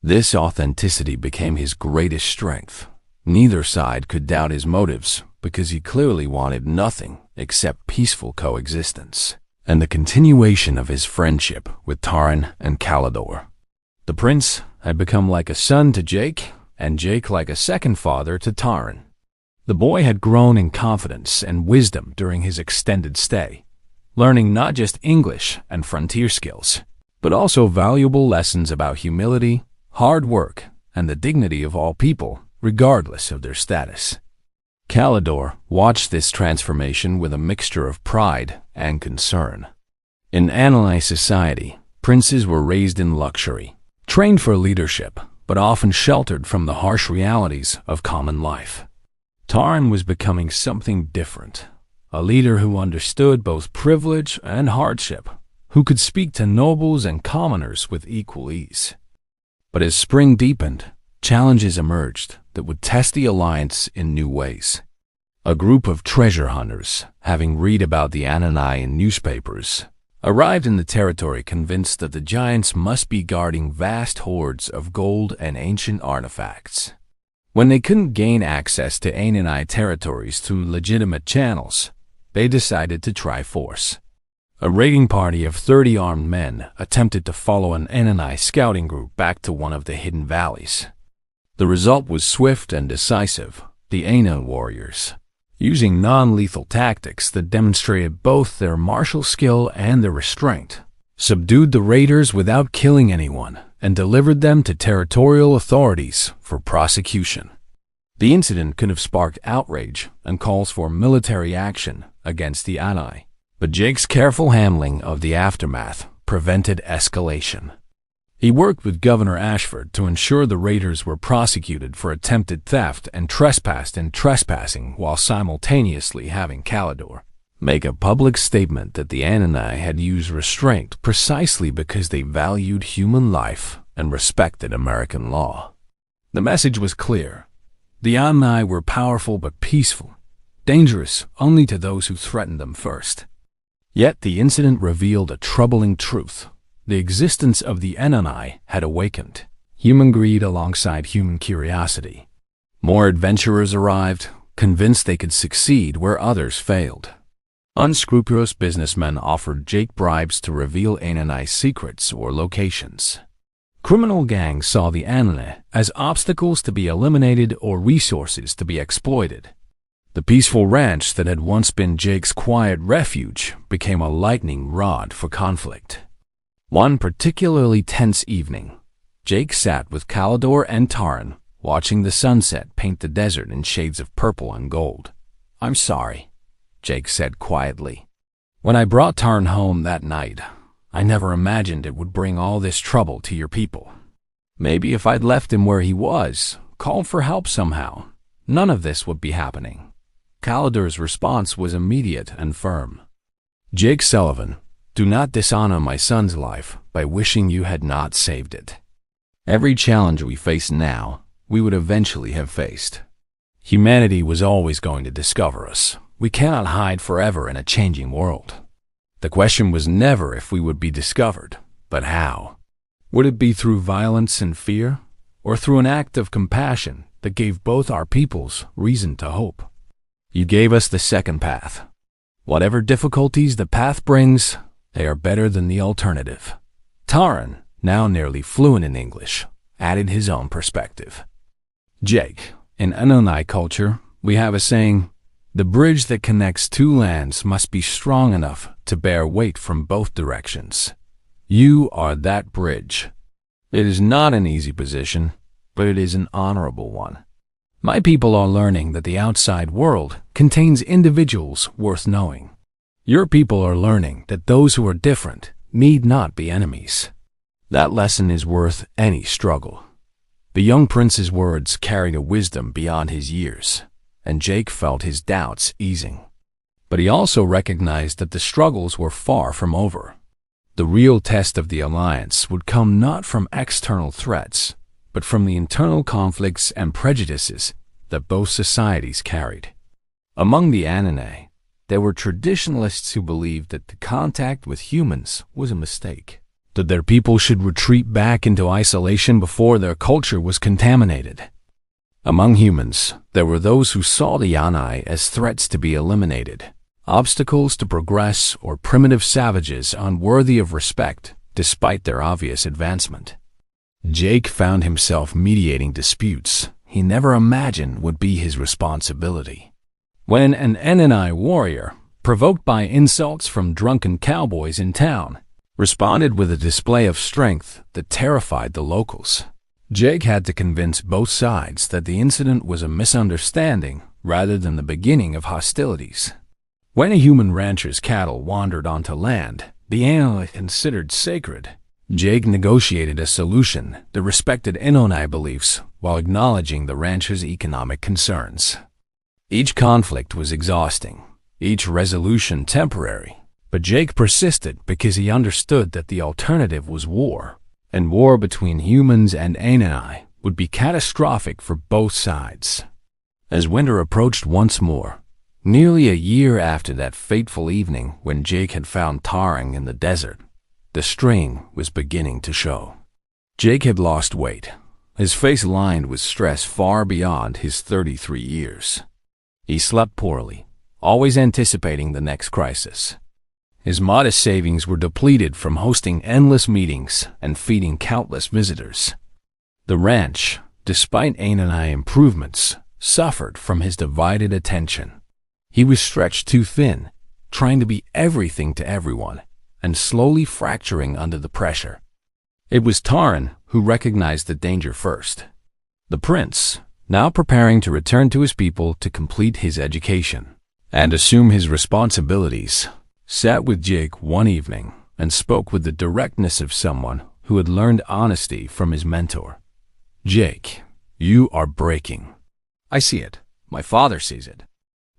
This authenticity became his greatest strength, Neither side could doubt his motives because he clearly wanted nothing except peaceful coexistence and the continuation of his friendship with Taran and Calidor. The prince had become like a son to Jake, and Jake like a second father to Taran. The boy had grown in confidence and wisdom during his extended stay, learning not just English and frontier skills, but also valuable lessons about humility, hard work, and the dignity of all people, regardless of their status. Calidor watched this transformation with a mixture of pride and concern. In Ananai society, princes were raised in luxury, trained for leadership, but often sheltered from the harsh realities of common life. Taran was becoming something different, a leader who understood both privilege and hardship, who could speak to nobles and commoners with equal ease. But as spring deepened, challenges emerged that would test the alliance in new ways. A group of treasure hunters, having read about the Ananai in newspapers, arrived in the territory convinced that the giants must be guarding vast hoards of gold and ancient artifacts. When they couldn't gain access to Ananai territories through legitimate channels, they decided to try force. A raiding party of 30 armed men attempted to follow an Ananai scouting group back to one of the hidden valleys. The result was swift and decisive. The Anan warriors, using non-lethal tactics that demonstrated both their martial skill and their restraint, subdued the raiders without killing anyone and delivered them to territorial authorities for prosecution. The incident could have sparked outrage and calls for military action against the Anai, but Jake's careful handling of the aftermath prevented escalation. He worked with Governor Ashford to ensure the raiders were prosecuted for attempted theft and trespassing while simultaneously having Calidor make a public statement that the Ananai had used restraint precisely because they valued human life and respected American law. The message was clear. The Ananai were powerful but peaceful, dangerous only to those who threatened them first. Yet the incident revealed a troubling truth. The existence of the Ananai had awakened human greed alongside human curiosity. More adventurers arrived, convinced they could succeed where others failed. Unscrupulous businessmen offered Jake bribes to reveal Ananai secrets or locations. Criminal gangs saw the Ananai as obstacles to be eliminated or resources to be exploited. The peaceful ranch that had once been Jake's quiet refuge became a lightning rod for conflict. One particularly tense evening, Jake sat with Calidor and Taran, watching the sunset paint the desert in shades of purple and gold. "I'm sorry," Jake said quietly. "When I brought Taran home that night, I never imagined it would bring all this trouble to your people. Maybe if I'd left him where he was, called for help somehow, none of this would be happening." Calidor's response was immediate and firm. "Jake Sullivan, do not dishonor my son's life by wishing you had not saved it. Every challenge we face now, we would eventually have faced. Humanity was always going to discover us. We cannot hide forever in a changing world. The question was never if we would be discovered, but how. Would it be through violence and fear, or through an act of compassion that gave both our peoples reason to hope? You gave us the second path. Whatever difficulties the path brings, they are better than the alternative." Taran, now nearly fluent in English, added his own perspective. "Jake, in Ananai culture, we have a saying, the bridge that connects two lands must be strong enough to bear weight from both directions. You are that bridge. It is not an easy position, but it is an honorable one. My people are learning that the outside world contains individuals worth knowing. Your people are learning that those who are different need not be enemies. That lesson is worth any struggle." The young prince's words carried a wisdom beyond his years, and Jake felt his doubts easing. But he also recognized that the struggles were far from over. The real test of the alliance would come not from external threats, but from the internal conflicts and prejudices that both societies carried. Among the Ananai, there were traditionalists who believed that the contact with humans was a mistake, that their people should retreat back into isolation before their culture was contaminated. Among humans, there were those who saw the Yanai as threats to be eliminated, obstacles to progress, or primitive savages unworthy of respect despite their obvious advancement. Jake found himself mediating disputes he never imagined would be his responsibility. When an Enani warrior, provoked by insults from drunken cowboys in town, responded with a display of strength that terrified the locals, Jake had to convince both sides that the incident was a misunderstanding rather than the beginning of hostilities. When a human rancher's cattle wandered onto land the Enani considered sacred, Jake negotiated a solution that respected Enani beliefs while acknowledging the rancher's economic concerns. Each conflict was exhausting, each resolution temporary, but Jake persisted because he understood that the alternative was war, and war between humans and Enani would be catastrophic for both sides. As winter approached once more, nearly a year after that fateful evening when Jake had found Tarang in the desert, the strain was beginning to show. Jake had lost weight, his face lined with stress far beyond his 33 years. He slept poorly, always anticipating the next crisis. His modest savings were depleted from hosting endless meetings and feeding countless visitors. The ranch, despite Enani improvements, suffered from his divided attention. He was stretched too thin, trying to be everything to everyone, and slowly fracturing under the pressure. It was Taran who recognized the danger first. The prince, now preparing to return to his people to complete his education and assume his responsibilities, sat with Jake one evening and spoke with the directness of someone who had learned honesty from his mentor. "Jake, you are breaking. I see it. My father sees it.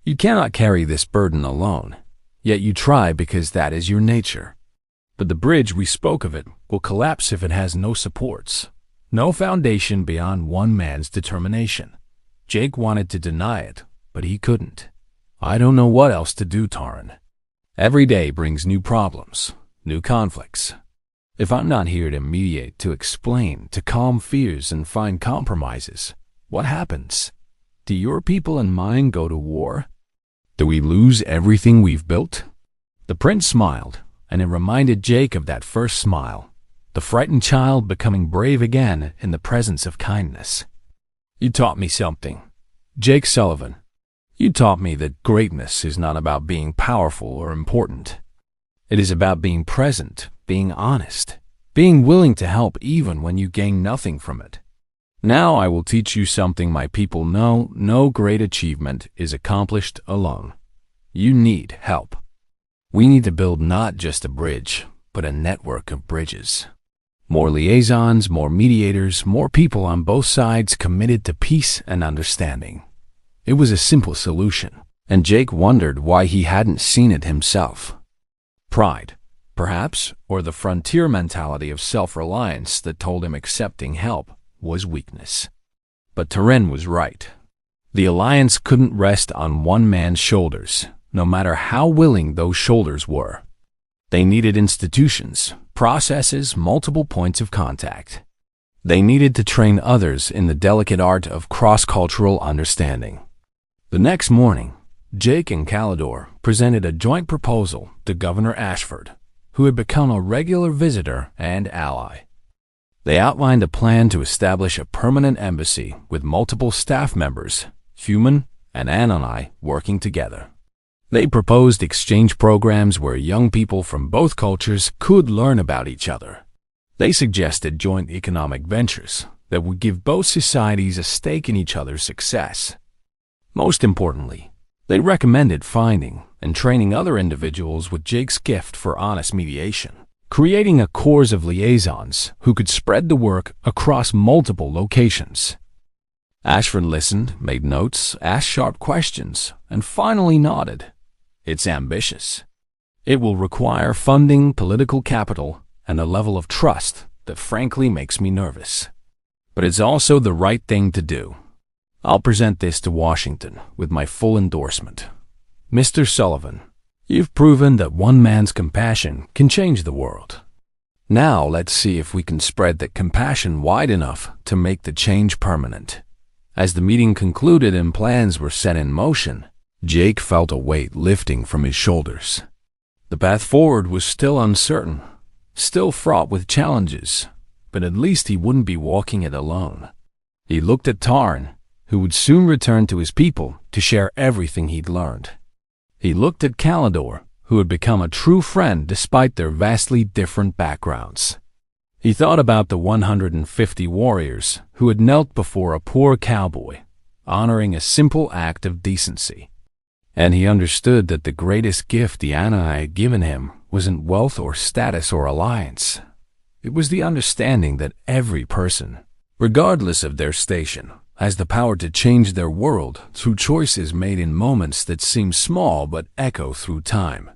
You cannot carry this burden alone, yet you try because that is your nature. But the bridge we spoke of it will collapse if it has no supports, no foundation beyond one man's determination." Jake wanted to deny it, but he couldn't. "I don't know what else to do, Taran. Every day brings new problems, new conflicts. If I'm not here to mediate, to explain, to calm fears and find compromises, what happens? Do your people and mine go to war? Do we lose everything we've built?" The prince smiled, and it reminded Jake of that first smile, the frightened child becoming brave again in the presence of kindness. "You taught me something, Jake Sullivan. You taught me that greatness is not about being powerful or important. It is about being present, being honest, being willing to help even when you gain nothing from it. Now I will teach you something my people know: no great achievement is accomplished alone. You need help. We need to build not just a bridge, but a network of bridges. More liaisons, more mediators, more people on both sides committed to peace and understanding." It was a simple solution, and Jake wondered why he hadn't seen it himself. Pride, perhaps, or the frontier mentality of self-reliance that told him accepting help was weakness. But Taran was right. The alliance couldn't rest on one man's shoulders, no matter how willing those shoulders were. They needed institutions, processes, multiple points of contact. They needed to train others in the delicate art of cross-cultural understanding. The next morning, Jake and Calidor presented a joint proposal to Governor Ashford, who had become a regular visitor and ally. They outlined a plan to establish a permanent embassy with multiple staff members, human and Enani, working together. They proposed exchange programs where young people from both cultures could learn about each other. They suggested joint economic ventures that would give both societies a stake in each other's success. Most importantly, they recommended finding and training other individuals with Jake's gift for honest mediation, creating a corps of liaisons who could spread the work across multiple locations. Ashford listened, made notes, asked sharp questions, and finally nodded. "It's ambitious. It will require funding, political capital, and a level of trust that frankly makes me nervous. But it's also the right thing to do. I'll present this to Washington with my full endorsement. Mr. Sullivan, you've proven that one man's compassion can change the world. Now let's see if we can spread that compassion wide enough to make the change permanent. As the meeting concluded and plans were set in motion, Jake felt a weight lifting from his shoulders. The path forward was still uncertain, still fraught with challenges, but at least he wouldn't be walking it alone. He looked at Tarn, who would soon return to his people to share everything he'd learned. He looked at Calidor, who had become a true friend despite their vastly different backgrounds. He thought about the 150 warriors who had knelt before a poor cowboy, honoring a simple act of decency. And he understood that the greatest gift the Anai had given him wasn't wealth or status or alliance. It was the understanding that every person, regardless of their station, has the power to change their world through choices made in moments that seem small but echo through time.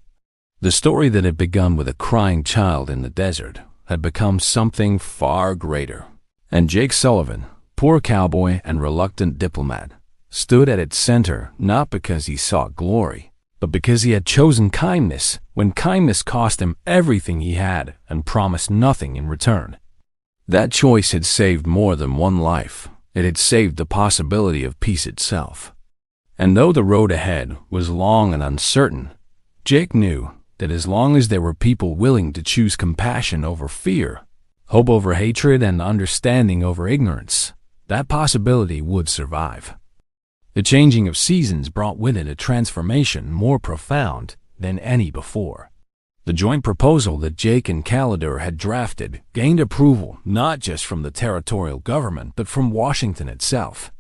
The story that had begun with a crying child in the desert had become something far greater. And Jake Sullivan, poor cowboy and reluctant diplomat, stood at its center not because he sought glory, but because he had chosen kindness when kindness cost him everything he had and promised nothing in return. That choice had saved more than one life. It had saved the possibility of peace itself. And though the road ahead was long and uncertain, Jake knew that as long as there were people willing to choose compassion over fear, hope over hatred, and understanding over ignorance, that possibility would survive. The changing of seasons brought with it a transformation more profound than any before. The joint proposal that Jake and Calidor had drafted gained approval not just from the territorial government but from Washington itself.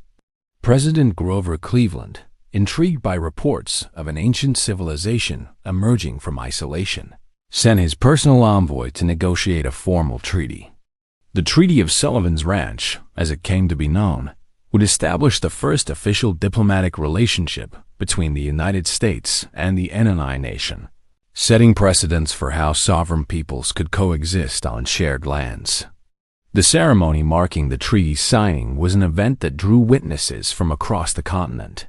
President Grover Cleveland, intrigued by reports of an ancient civilization emerging from isolation, sent his personal envoy to negotiate a formal treaty. The Treaty of Sullivan's Ranch, as it came to be known, would establish the first official diplomatic relationship between the United States and the Anai Nation, setting precedents for how sovereign peoples could coexist on shared lands. The ceremony marking the treaty's signing was an event that drew witnesses from across the continent.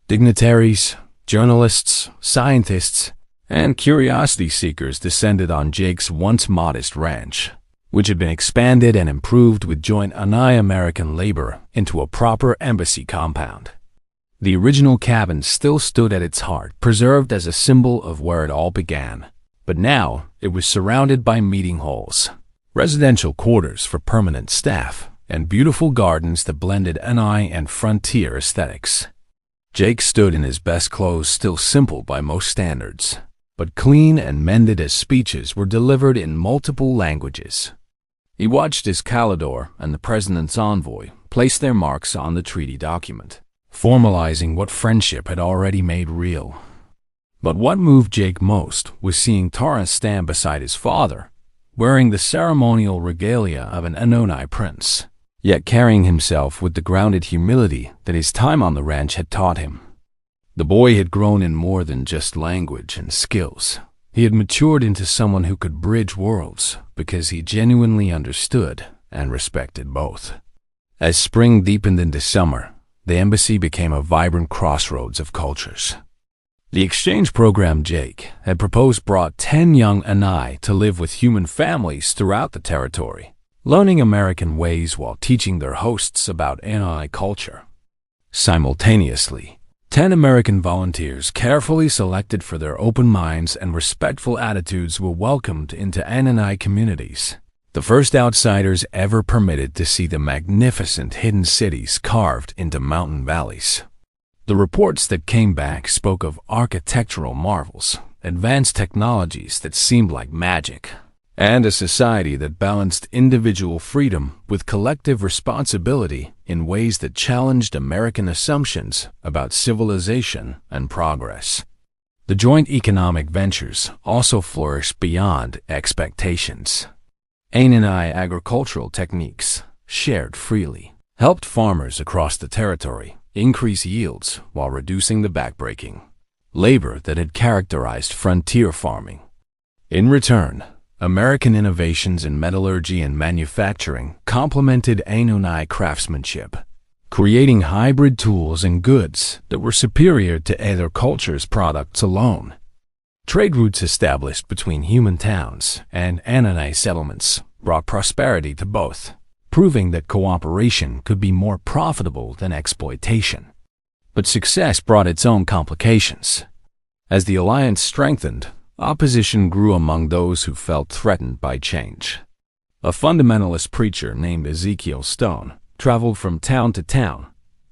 Dignitaries, journalists, scientists, and curiosity seekers descended on Jake's once modest ranch, which had been expanded and improved with joint Anai-American labor into a proper embassy compound. The original cabin still stood at its heart, preserved as a symbol of where it all began, but now it was surrounded by meeting halls, residential quarters for permanent staff, and beautiful gardens that blended Anai and frontier aesthetics. Jake stood in his best clothes, still simple by most standards, but clean and mended as speeches were delivered in multiple languages. He watched as Calidor and the president's envoy placed their marks on the treaty document, formalizing what friendship had already made real. But what moved Jake most was seeing Tara stand beside his father, wearing the ceremonial regalia of an Anai prince, yet carrying himself with the grounded humility that his time on the ranch had taught him. The boy had grown in more than just language and skills. He had matured into someone who could bridge worlds because he genuinely understood and respected both. As spring deepened into summer, the embassy became a vibrant crossroads of cultures. The exchange program Jake had proposed brought 10 young Anai to live with human families throughout the territory, learning American ways while teaching their hosts about Anai culture. Simultaneously, 10 American volunteers carefully selected for their open minds and respectful attitudes were welcomed into Anai communities, the first outsiders ever permitted to see the magnificent hidden cities carved into mountain valleys. The reports that came back spoke of architectural marvels, advanced technologies that seemed like magic, and a society that balanced individual freedom with collective responsibility in ways that challenged American assumptions about civilization and progress. The joint economic ventures also flourished beyond expectations. Anai agricultural techniques, shared freely, helped farmers across the territory increase yields while reducing the backbreaking labor that had characterized frontier farming. In return, American innovations in metallurgy and manufacturing complemented Anai craftsmanship, creating hybrid tools and goods that were superior to either culture's products alone. Trade routes established between human towns and Anai settlements brought prosperity to both, proving that cooperation could be more profitable than exploitation. But success brought its own complications. As the alliance strengthened, opposition grew among those who felt threatened by change. A fundamentalist preacher named Ezekiel Stone traveled from town to town,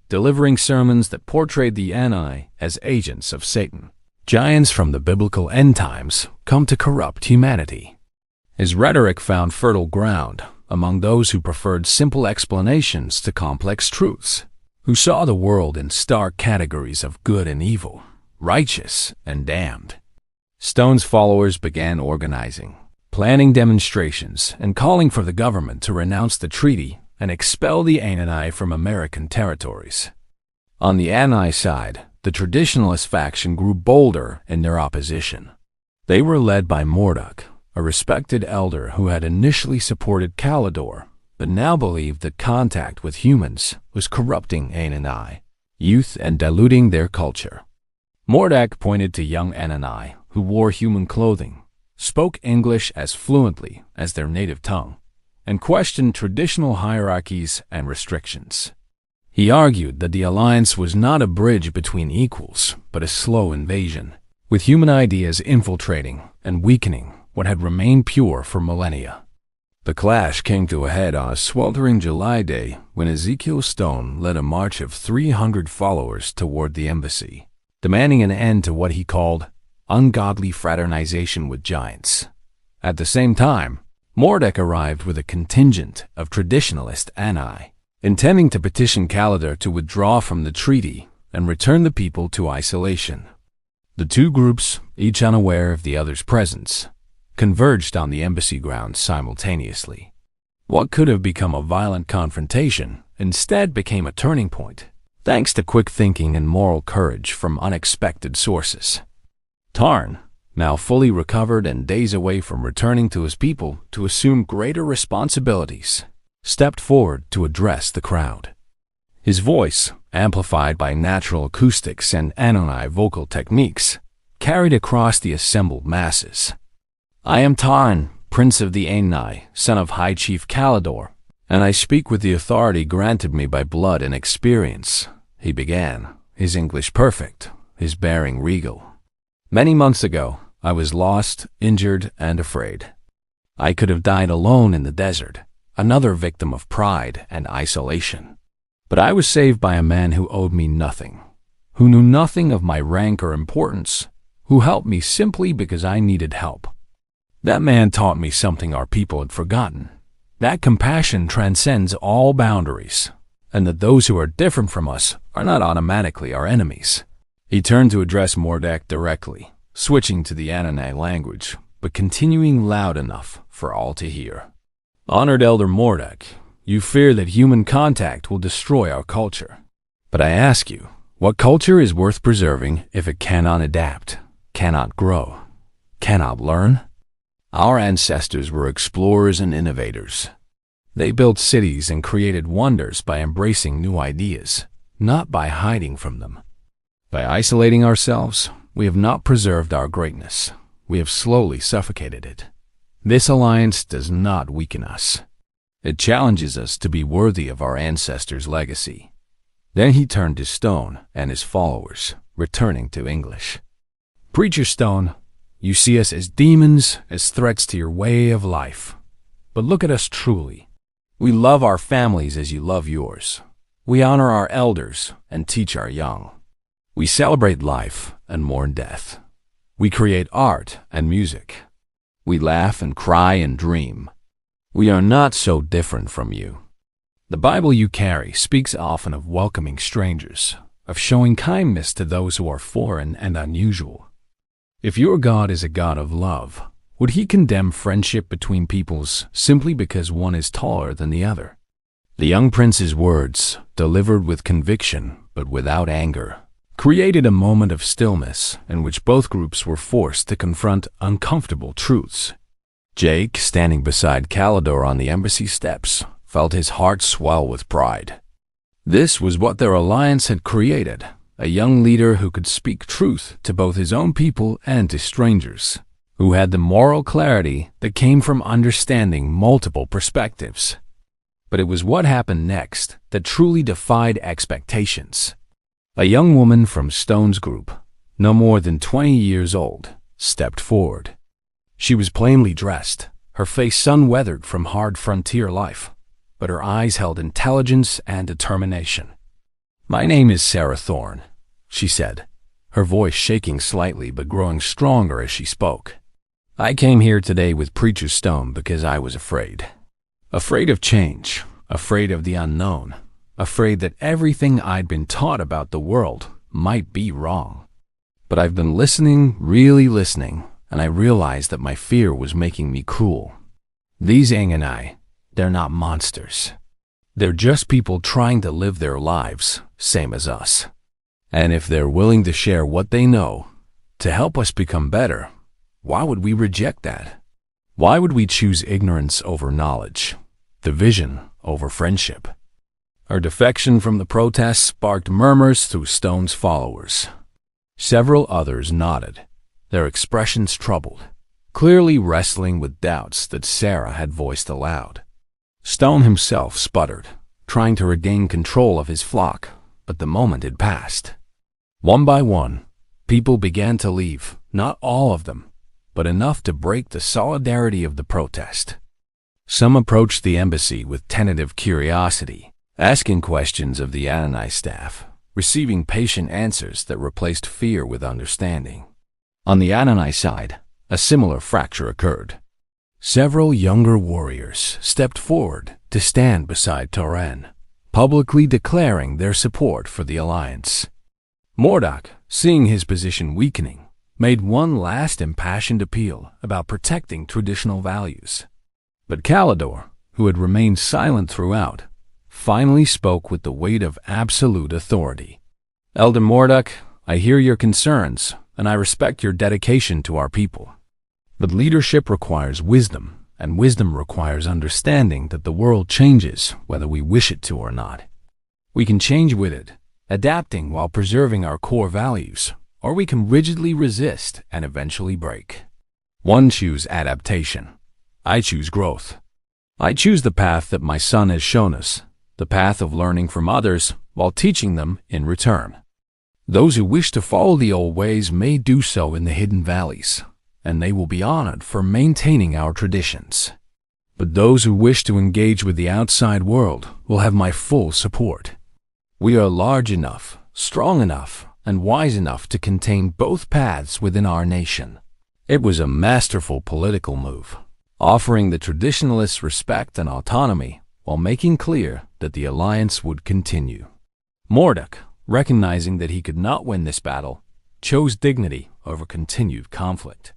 delivering sermons that portrayed the Ani as agents of Satan, giants from the biblical end times come to corrupt humanity. His rhetoric found fertile ground among those who preferred simple explanations to complex truths, who saw the world in stark categories of good and evil, righteous and damned. Stone's followers began organizing, planning demonstrations, and calling for the government to renounce the treaty and expel the Ani from American territories. On the Ani side, the traditionalist faction grew bolder in their opposition. They were led by Marduk, a respected elder who had initially supported Calidor, but now believed that contact with humans was corrupting Ani youth and diluting their culture. Marduk pointed to young Ani who wore human clothing, spoke English as fluently as their native tongue, and questioned traditional hierarchies and restrictions. He argued that the alliance was not a bridge between equals, but a slow invasion, with human ideas infiltrating and weakening what had remained pure for millennia. The clash came to a head on a sweltering July day when Ezekiel Stone led a march of 300 followers toward the embassy, demanding an end to what he called ungodly fraternization with giants. At the same time, Marduk arrived with a contingent of traditionalist Ani, intending to petition Calidor to withdraw from the treaty and return the people to isolation. The two groups, each unaware of the other's presence, converged on the embassy grounds simultaneously. What could have become a violent confrontation instead became a turning point, thanks to quick thinking and moral courage from unexpected sources. Tarn, now fully recovered and days away from returning to his people to assume greater responsibilities, stepped forward to address the crowd. His voice, amplified by natural acoustics and Ani vocal techniques, carried across the assembled masses. "I am Tarn, prince of the Ani, son of High Chief Calidor, and I speak with the authority granted me by blood and experience," he began, his English perfect, his bearing regal. "Many months ago, I was lost, injured, and afraid. I could have died alone in the desert, another victim of pride and isolation. But I was saved by a man who owed me nothing, who knew nothing of my rank or importance, who helped me simply because I needed help. That man taught me something our people had forgotten, that compassion transcends all boundaries, and that those who are different from us are not automatically our enemies." He turned to address Marduk directly, switching to the Ani language, but continuing loud enough for all to hear. "Honored Elder Marduk, you fear that human contact will destroy our culture. But I ask you, what culture is worth preserving if it cannot adapt, cannot grow, cannot learn? Our ancestors were explorers and innovators. They built cities and created wonders by embracing new ideas, not by hiding from them. By isolating ourselves, we have not preserved our greatness. We have slowly suffocated it. This alliance does not weaken us. It challenges us to be worthy of our ancestors' legacy." Then he turned to Stone and his followers, returning to English. "Preacher Stone, you see us as demons, as threats to your way of life. But look at us truly. We love our families as you love yours. We honor our elders and teach our young. We celebrate life and mourn death. We create art and music. We laugh and cry and dream. We are not so different from you. The Bible you carry speaks often of welcoming strangers, of showing kindness to those who are foreign and unusual. If your God is a God of love, would he condemn friendship between peoples simply because one is taller than the other?" The young prince's words, delivered with conviction but without anger, created a moment of stillness in which both groups were forced to confront uncomfortable truths. Jake, standing beside Calidor on the embassy steps, felt his heart swell with pride. This was what their alliance had created, a young leader who could speak truth to both his own people and to strangers, who had the moral clarity that came from understanding multiple perspectives. But it was what happened next that truly defied expectations. A young woman from Stone's group, no more than 20 years old, stepped forward. She was plainly dressed, her face sun-weathered from hard frontier life, but her eyes held intelligence and determination. "My name is Sarah Thorne," she said, her voice shaking slightly but growing stronger as she spoke. "I came here today with Preacher Stone because I was afraid. Afraid of change, afraid of the unknown, afraid that everything I'd been taught about the world might be wrong. But I've been listening, really listening, and I realized that my fear was making me cruel. These Anganai, they're not monsters. They're just people trying to live their lives, same as us. And if they're willing to share what they know, to help us become better, why would we reject that? Why would we choose ignorance over knowledge, division over friendship?" Her defection from the protests sparked murmurs through Stone's followers. Several others nodded, their expressions troubled, clearly wrestling with doubts that Sarah had voiced aloud. Stone himself sputtered, trying to regain control of his flock, but the moment had passed. One by one, people began to leave, not all of them, but enough to break the solidarity of the protest. Some approached the embassy with tentative curiosity, asking questions of the Anganai staff, receiving patient answers that replaced fear with understanding. On the Anganai side, a similar fracture occurred. Several younger warriors stepped forward to stand beside Toran, publicly declaring their support for the alliance. Mordok, seeing his position weakening, made one last impassioned appeal about protecting traditional values. But Calidor, who had remained silent throughout, finally spoke with the weight of absolute authority. "Elder Mordok, I hear your concerns, and I respect your dedication to our people. But leadership requires wisdom, and wisdom requires understanding that the world changes whether we wish it to or not. We can change with it, adapting while preserving our core values, or we can rigidly resist and eventually break. One choose adaptation. I choose growth. I choose the path that my son has shown us, the path of learning from others while teaching them in return. Those who wish to follow the old ways may do so in the hidden valleys, and they will be honored for maintaining our traditions. But those who wish to engage with the outside world will have my full support. We are large enough, strong enough, and wise enough to contain both paths within our nation." It was a masterful political move, offering the traditionalists respect and autonomy while making clear that the alliance would continue. Mordok, recognizing that he could not win this battle, chose dignity over continued conflict.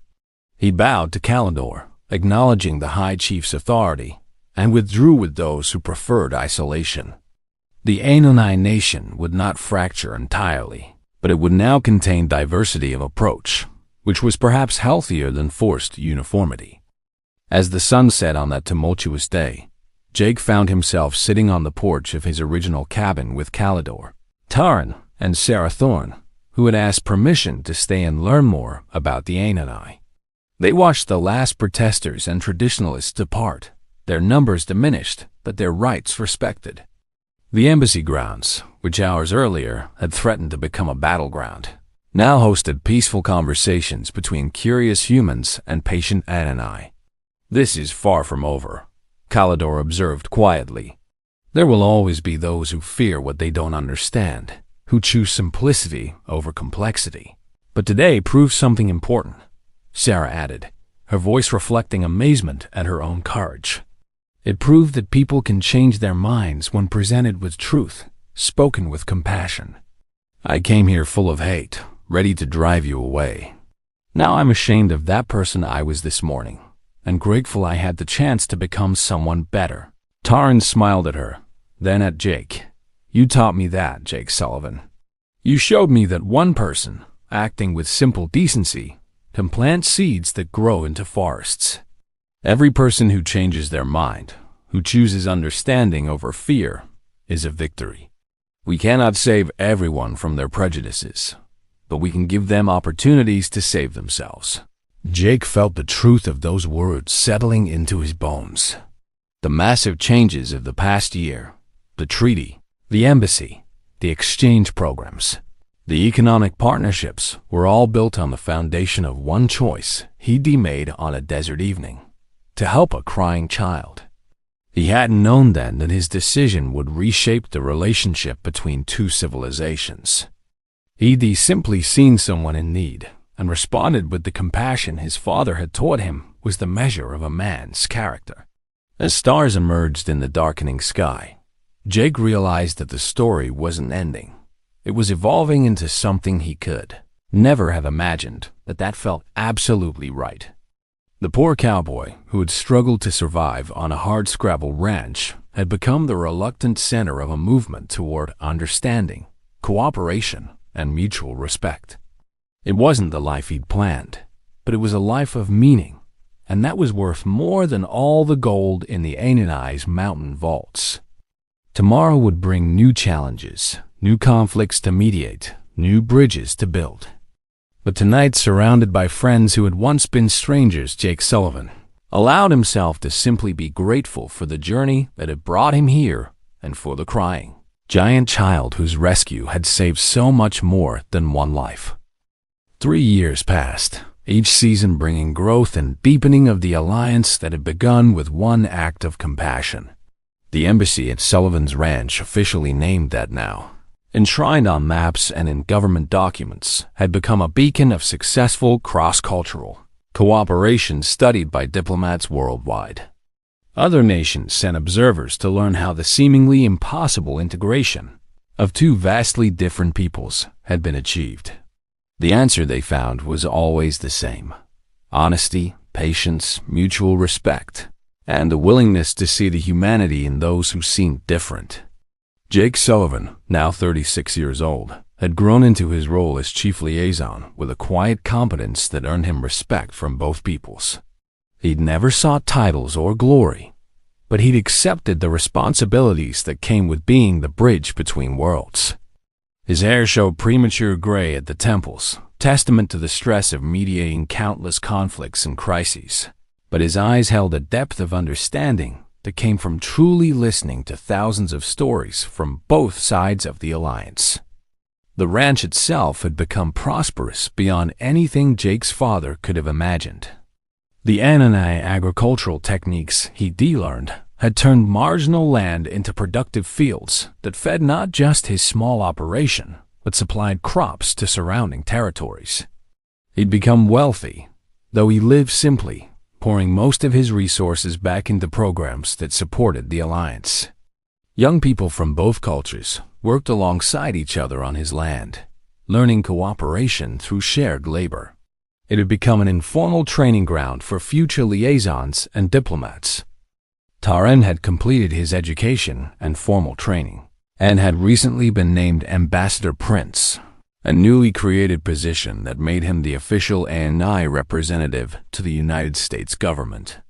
He bowed to Calidor, acknowledging the High Chief's authority, and withdrew with those who preferred isolation. The Anganai nation would not fracture entirely, but it would now contain diversity of approach, which was perhaps healthier than forced uniformity. As the sun set on that tumultuous day, Jake found himself sitting on the porch of his original cabin with Calidor, Taran, and Sarah Thorne, who had asked permission to stay and learn more about the Anganai. They watched the last protesters and traditionalists depart, their numbers diminished, but their rights respected. The embassy grounds, which hours earlier had threatened to become a battleground, now hosted peaceful conversations between curious humans and patient Anganai. "This is far from over," Calidor observed quietly. "There will always be those who fear what they don't understand, who choose simplicity over complexity. But today proves something important," Sarah added, her voice reflecting amazement at her own courage. "It proved that people can change their minds when presented with truth, spoken with compassion. I came here full of hate, ready to drive you away. Now I'm ashamed of that person I was this morning, and grateful I had the chance to become someone better." Taran smiled at her, then at Jake. "You taught me that, Jake Sullivan. You showed me that one person, acting with simple decency, can plant seeds that grow into forests. Every person who changes their mind, who chooses understanding over fear, is a victory. We cannot save everyone from their prejudices, but we can give them opportunities to save themselves." Jake felt the truth of those words settling into his bones. The massive changes of the past year, the treaty, the embassy, the exchange programs, the economic partnerships were all built on the foundation of one choice he'd made on a desert evening: to help a crying child. He hadn't known then that his decision would reshape the relationship between two civilizations. He'd simply seen someone in need and responded with the compassion his father had taught him was the measure of a man's character. As stars emerged in the darkening sky, Jake realized that the story wasn't ending. It was evolving into something he could never have imagined that felt absolutely right. The poor cowboy, who had struggled to survive on a hardscrabble ranch, had become the reluctant center of a movement toward understanding, cooperation, and mutual respect. It wasn't the life he'd planned, but it was a life of meaning, and that was worth more than all the gold in the Anani's mountain vaults. Tomorrow would bring new challenges, new conflicts to mediate, new bridges to build. But tonight, surrounded by friends who had once been strangers, Jake Sullivan allowed himself to simply be grateful for the journey that had brought him here and for the crying giant child whose rescue had saved so much more than one life. 3 years passed, each season bringing growth and deepening of the alliance that had begun with one act of compassion. The embassy at Sullivan's Ranch, officially named that now, enshrined on maps and in government documents, had become a beacon of successful cross-cultural cooperation studied by diplomats worldwide. Other nations sent observers to learn how the seemingly impossible integration of two vastly different peoples had been achieved. The answer they found was always the same: honesty, patience, mutual respect, and the willingness to see the humanity in those who seemed different. Jake Sullivan, now 36 years old, had grown into his role as chief liaison with a quiet competence that earned him respect from both peoples. He'd never sought titles or glory, but he'd accepted the responsibilities that came with being the bridge between worlds. His hair showed premature gray at the temples, testament to the stress of mediating countless conflicts and crises, but his eyes held a depth of understanding that came from truly listening to thousands of stories from both sides of the alliance. The ranch itself had become prosperous beyond anything Jake's father could have imagined. The Anani agricultural techniques he'd learned had turned marginal land into productive fields that fed not just his small operation, but supplied crops to surrounding territories. He'd become wealthy, though he lived simply, pouring most of his resources back into programs that supported the alliance. Young people from both cultures worked alongside each other on his land, learning cooperation through shared labor. It had become an informal training ground for future liaisons and diplomats. Taren had completed his education and formal training, and had recently been named Ambassador Prince, a newly created position that made him the official ANI representative to the United States government.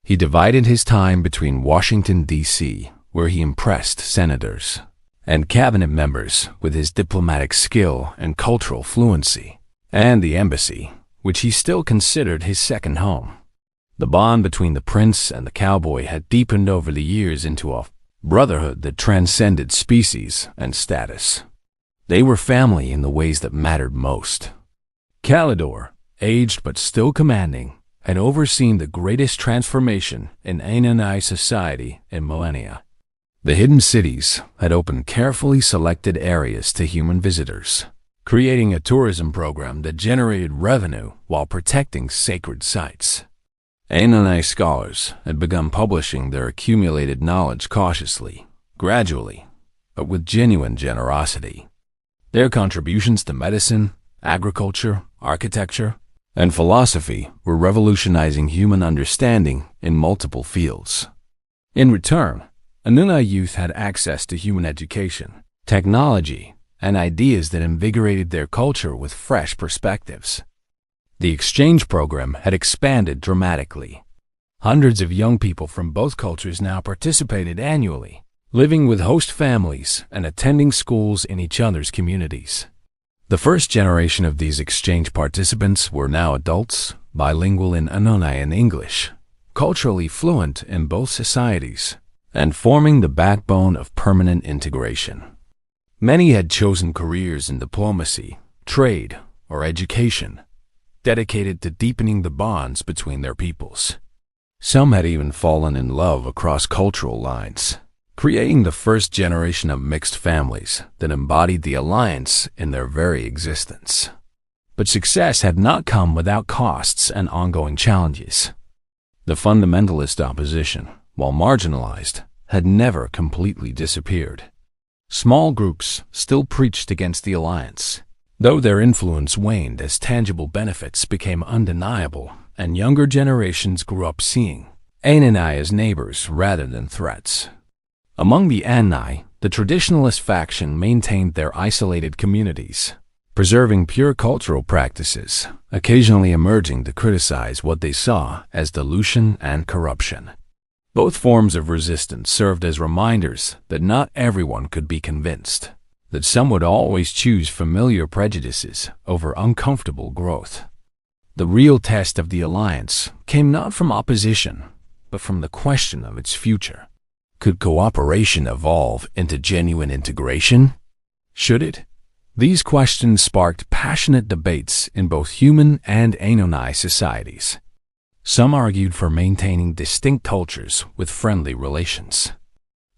He divided his time between Washington, D.C., where he impressed senators, and cabinet members with his diplomatic skill and cultural fluency, and the embassy, which he still considered his second home. The bond between the prince and the cowboy had deepened over the years into a brotherhood that transcended species and status. They were family in the ways that mattered most. Calidor, aged but still commanding, had overseen the greatest transformation in Anani society in millennia. The hidden cities had opened carefully selected areas to human visitors, creating a tourism program that generated revenue while protecting sacred sites. Anani scholars had begun publishing their accumulated knowledge cautiously, gradually, but with genuine generosity. Their contributions to medicine, agriculture, architecture, and philosophy were revolutionizing human understanding in multiple fields. In return, Anuna youth had access to human education, technology, and ideas that invigorated their culture with fresh perspectives. The exchange program had expanded dramatically. Hundreds of young people from both cultures now participated annually, living with host families and attending schools in each other's communities. The first generation of these exchange participants were now adults, bilingual in Anoni and English, culturally fluent in both societies, and forming the backbone of permanent integration. Many had chosen careers in diplomacy, trade, or education, dedicated to deepening the bonds between their peoples. Some had even fallen in love across cultural lines, creating the first generation of mixed families that embodied the alliance in their very existence. But success had not come without costs and ongoing challenges. The fundamentalist opposition, while marginalized, had never completely disappeared. Small groups still preached against the alliance, though their influence waned as tangible benefits became undeniable and younger generations grew up seeing Anani as neighbors rather than threats. Among the Anai, the traditionalist faction maintained their isolated communities, preserving pure cultural practices, occasionally emerging to criticize what they saw as dilution and corruption. Both forms of resistance served as reminders that not everyone could be convinced, that some would always choose familiar prejudices over uncomfortable growth. The real test of the alliance came not from opposition, but from the question of its future. Could cooperation evolve into genuine integration? Should it? These questions sparked passionate debates in both human and Anani societies. Some argued for maintaining distinct cultures with friendly relations.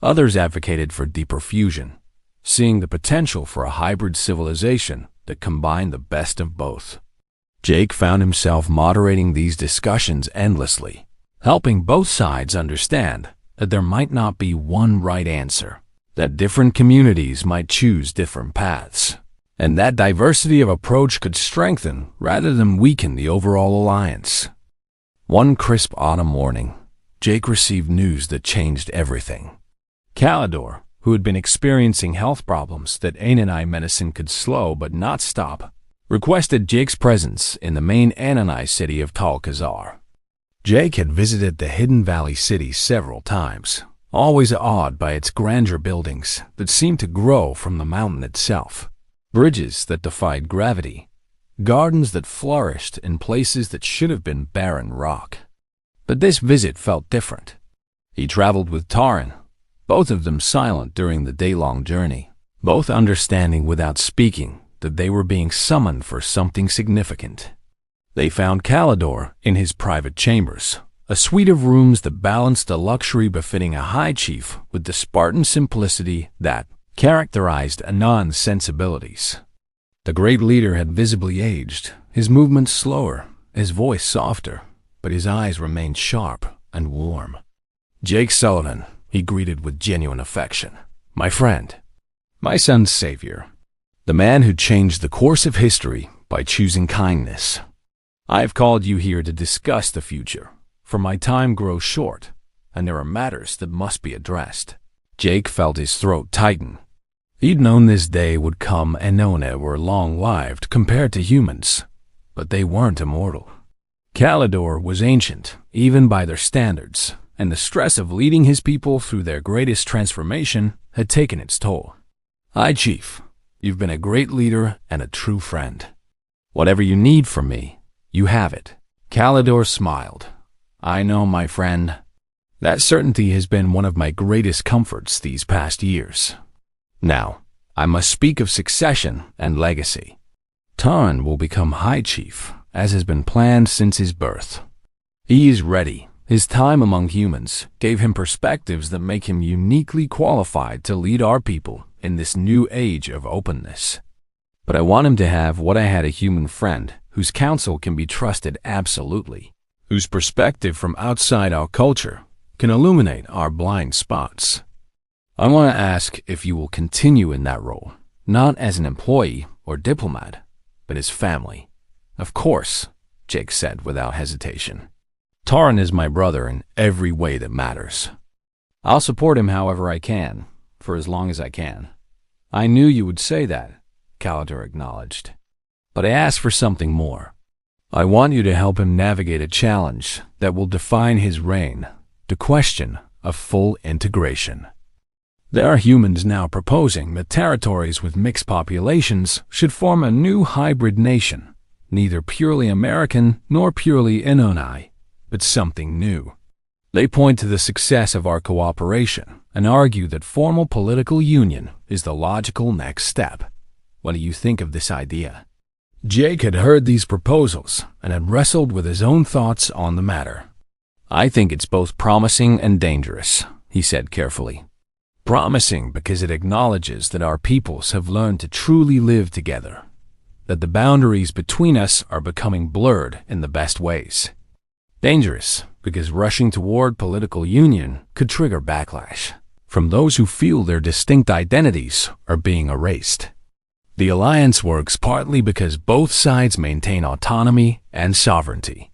Others advocated for deeper fusion, seeing the potential for a hybrid civilization that combined the best of both. Jake found himself moderating these discussions endlessly, helping both sides understand that there might not be one right answer, that different communities might choose different paths, and that diversity of approach could strengthen rather than weaken the overall alliance. One crisp autumn morning, Jake received news that changed everything. Calidor, who had been experiencing health problems that Anani medicine could slow but not stop, requested Jake's presence in the main Anani city of Talcazar. Jake had visited the Hidden Valley city several times, always awed by its grandeur buildings that seemed to grow from the mountain itself, bridges that defied gravity, gardens that flourished in places that should have been barren rock. But this visit felt different. He traveled with Taran, both of them silent during the day-long journey, both understanding without speaking that they were being summoned for something significant. They found Calidor in his private chambers, a suite of rooms that balanced the luxury befitting a high chief with the Spartan simplicity that characterized Anan's sensibilities. The great leader had visibly aged, his movements slower, his voice softer, but his eyes remained sharp and warm. "Jake Sullivan," he greeted with genuine affection. "My friend, my son's savior, the man who changed the course of history by choosing kindness. I have called you here to discuss the future, for my time grows short, and there are matters that must be addressed." Jake felt his throat tighten. He'd known this day would come and Nona were long-lived compared to humans, but they weren't immortal. Calidor was ancient, even by their standards, and the stress of leading his people through their greatest transformation had taken its toll. "Hi, Chief. You've been a great leader and a true friend. Whatever you need from me, you have it." Calidor smiled. "I know, my friend. That certainty has been one of my greatest comforts these past years. Now, I must speak of succession and legacy. Taran will become High Chief, as has been planned since his birth. He is ready. His time among humans gave him perspectives that make him uniquely qualified to lead our people in this new age of openness. But I want him to have what I had: a human friend whose counsel can be trusted absolutely, whose perspective from outside our culture can illuminate our blind spots. I want to ask if you will continue in that role, not as an employee or diplomat, but as family." "Of course," Jake said without hesitation. "Taran is my brother in every way that matters. I'll support him however I can, for as long as I can." "I knew you would say that," Calidor acknowledged. "But I ask for something more. I want you to help him navigate a challenge that will define his reign, the question of full integration. There are humans now proposing that territories with mixed populations should form a new hybrid nation, neither purely American nor purely Inoni, but something new. They point to the success of our cooperation and argue that formal political union is the logical next step. What do you think of this idea? Jake had heard these proposals and had wrestled with his own thoughts on the matter. I think it's both promising and dangerous, he said carefully. Promising because it acknowledges that our peoples have learned to truly live together, that the boundaries between us are becoming blurred in the best ways. Dangerous because rushing toward political union could trigger backlash from those who feel their distinct identities are being erased. The alliance works partly because both sides maintain autonomy and sovereignty.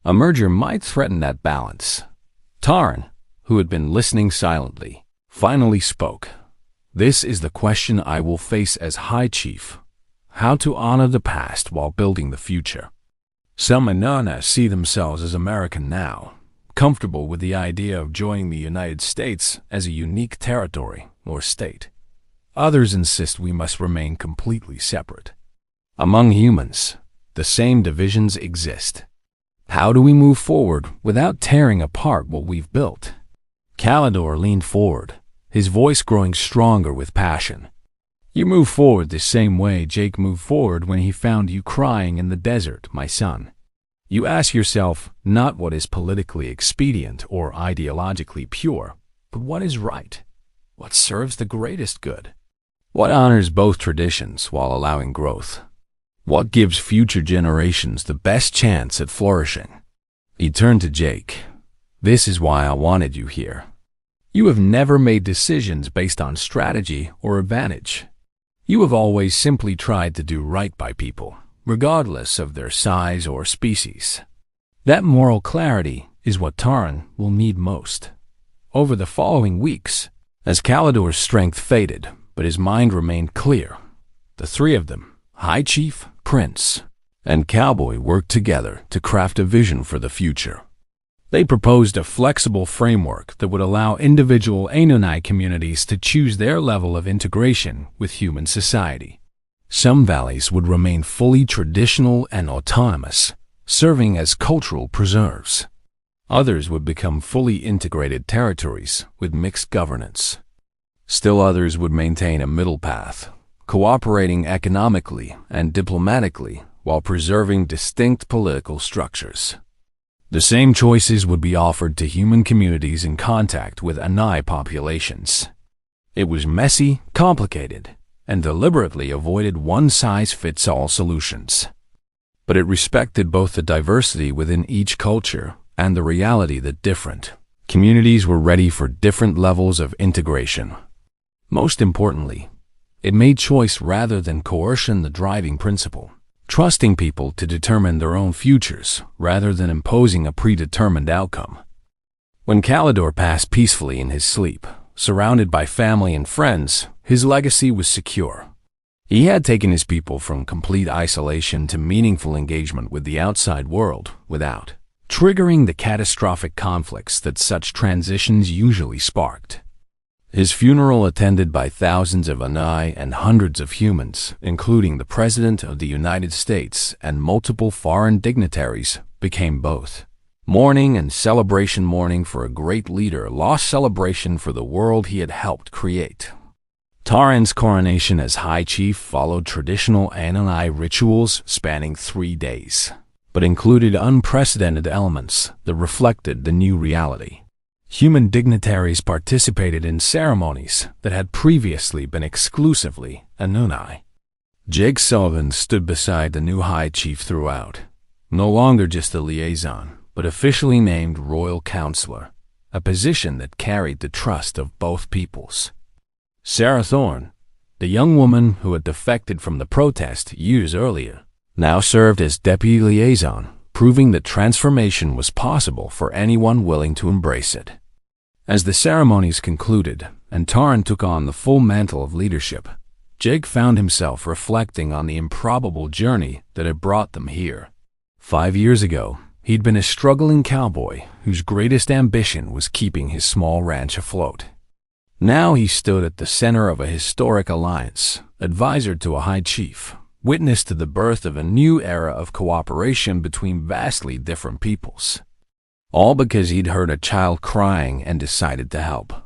A merger might threaten that balance. Taran, who had been listening silently, finally spoke. This is the question I will face as High Chief: how to honor the past while building the future. Some Inanna see themselves as American now, comfortable with the idea of joining the United States as a unique territory or state. Others insist we must remain completely separate. Among humans, the same divisions exist. How do we move forward without tearing apart what we've built? Calidor leaned forward, his voice growing stronger with passion. You move forward the same way Jake moved forward when he found you crying in the desert, my son. You ask yourself not what is politically expedient or ideologically pure, but what is right, what serves the greatest good, what honors both traditions while allowing growth, what gives future generations the best chance at flourishing. He turned to Jake. This is why I wanted you here. You have never made decisions based on strategy or advantage. You have always simply tried to do right by people, regardless of their size or species. That moral clarity is what Taran will need most. Over the following weeks, as Calidor's strength faded, but his mind remained clear, the three of them, High Chief, Prince, and Cowboy, worked together to craft a vision for the future. They proposed a flexible framework that would allow individual Anonai communities to choose their level of integration with human society. Some valleys would remain fully traditional and autonomous, serving as cultural preserves. Others would become fully integrated territories with mixed governance. Still others would maintain a middle path, cooperating economically and diplomatically while preserving distinct political structures. The same choices would be offered to human communities in contact with Anai populations. It was messy, complicated, and deliberately avoided one-size-fits-all solutions. But it respected both the diversity within each culture and the reality that different communities were ready for different levels of integration. Most importantly, it made choice rather than coercion the driving principle, trusting people to determine their own futures rather than imposing a predetermined outcome. When Calidor passed peacefully in his sleep, surrounded by family and friends, his legacy was secure. He had taken his people from complete isolation to meaningful engagement with the outside world without triggering the catastrophic conflicts that such transitions usually sparked. His funeral, attended by thousands of Anai and hundreds of humans, including the President of the United States and multiple foreign dignitaries, became both mourning and celebration. Mourning for a great leader, lost celebration for the world he had helped create. Taran's coronation as High Chief followed traditional Anonai rituals spanning 3 days, but included unprecedented elements that reflected the new reality. Human dignitaries participated in ceremonies that had previously been exclusively Anunai. Jake Sullivan stood beside the new High Chief throughout, no longer just a liaison, but officially named Royal Counselor, a position that carried the trust of both peoples. Sarah Thorne, the young woman who had defected from the protest years earlier, now served as Deputy Liaison, proving that transformation was possible for anyone willing to embrace it. As the ceremonies concluded and Taran took on the full mantle of leadership, Jake found himself reflecting on the improbable journey that had brought them here. 5 years ago, he'd been a struggling cowboy whose greatest ambition was keeping his small ranch afloat. Now he stood at the center of a historic alliance, advisor to a High Chief, witness to the birth of a new era of cooperation between vastly different peoples. All because he'd heard a child crying and decided to help.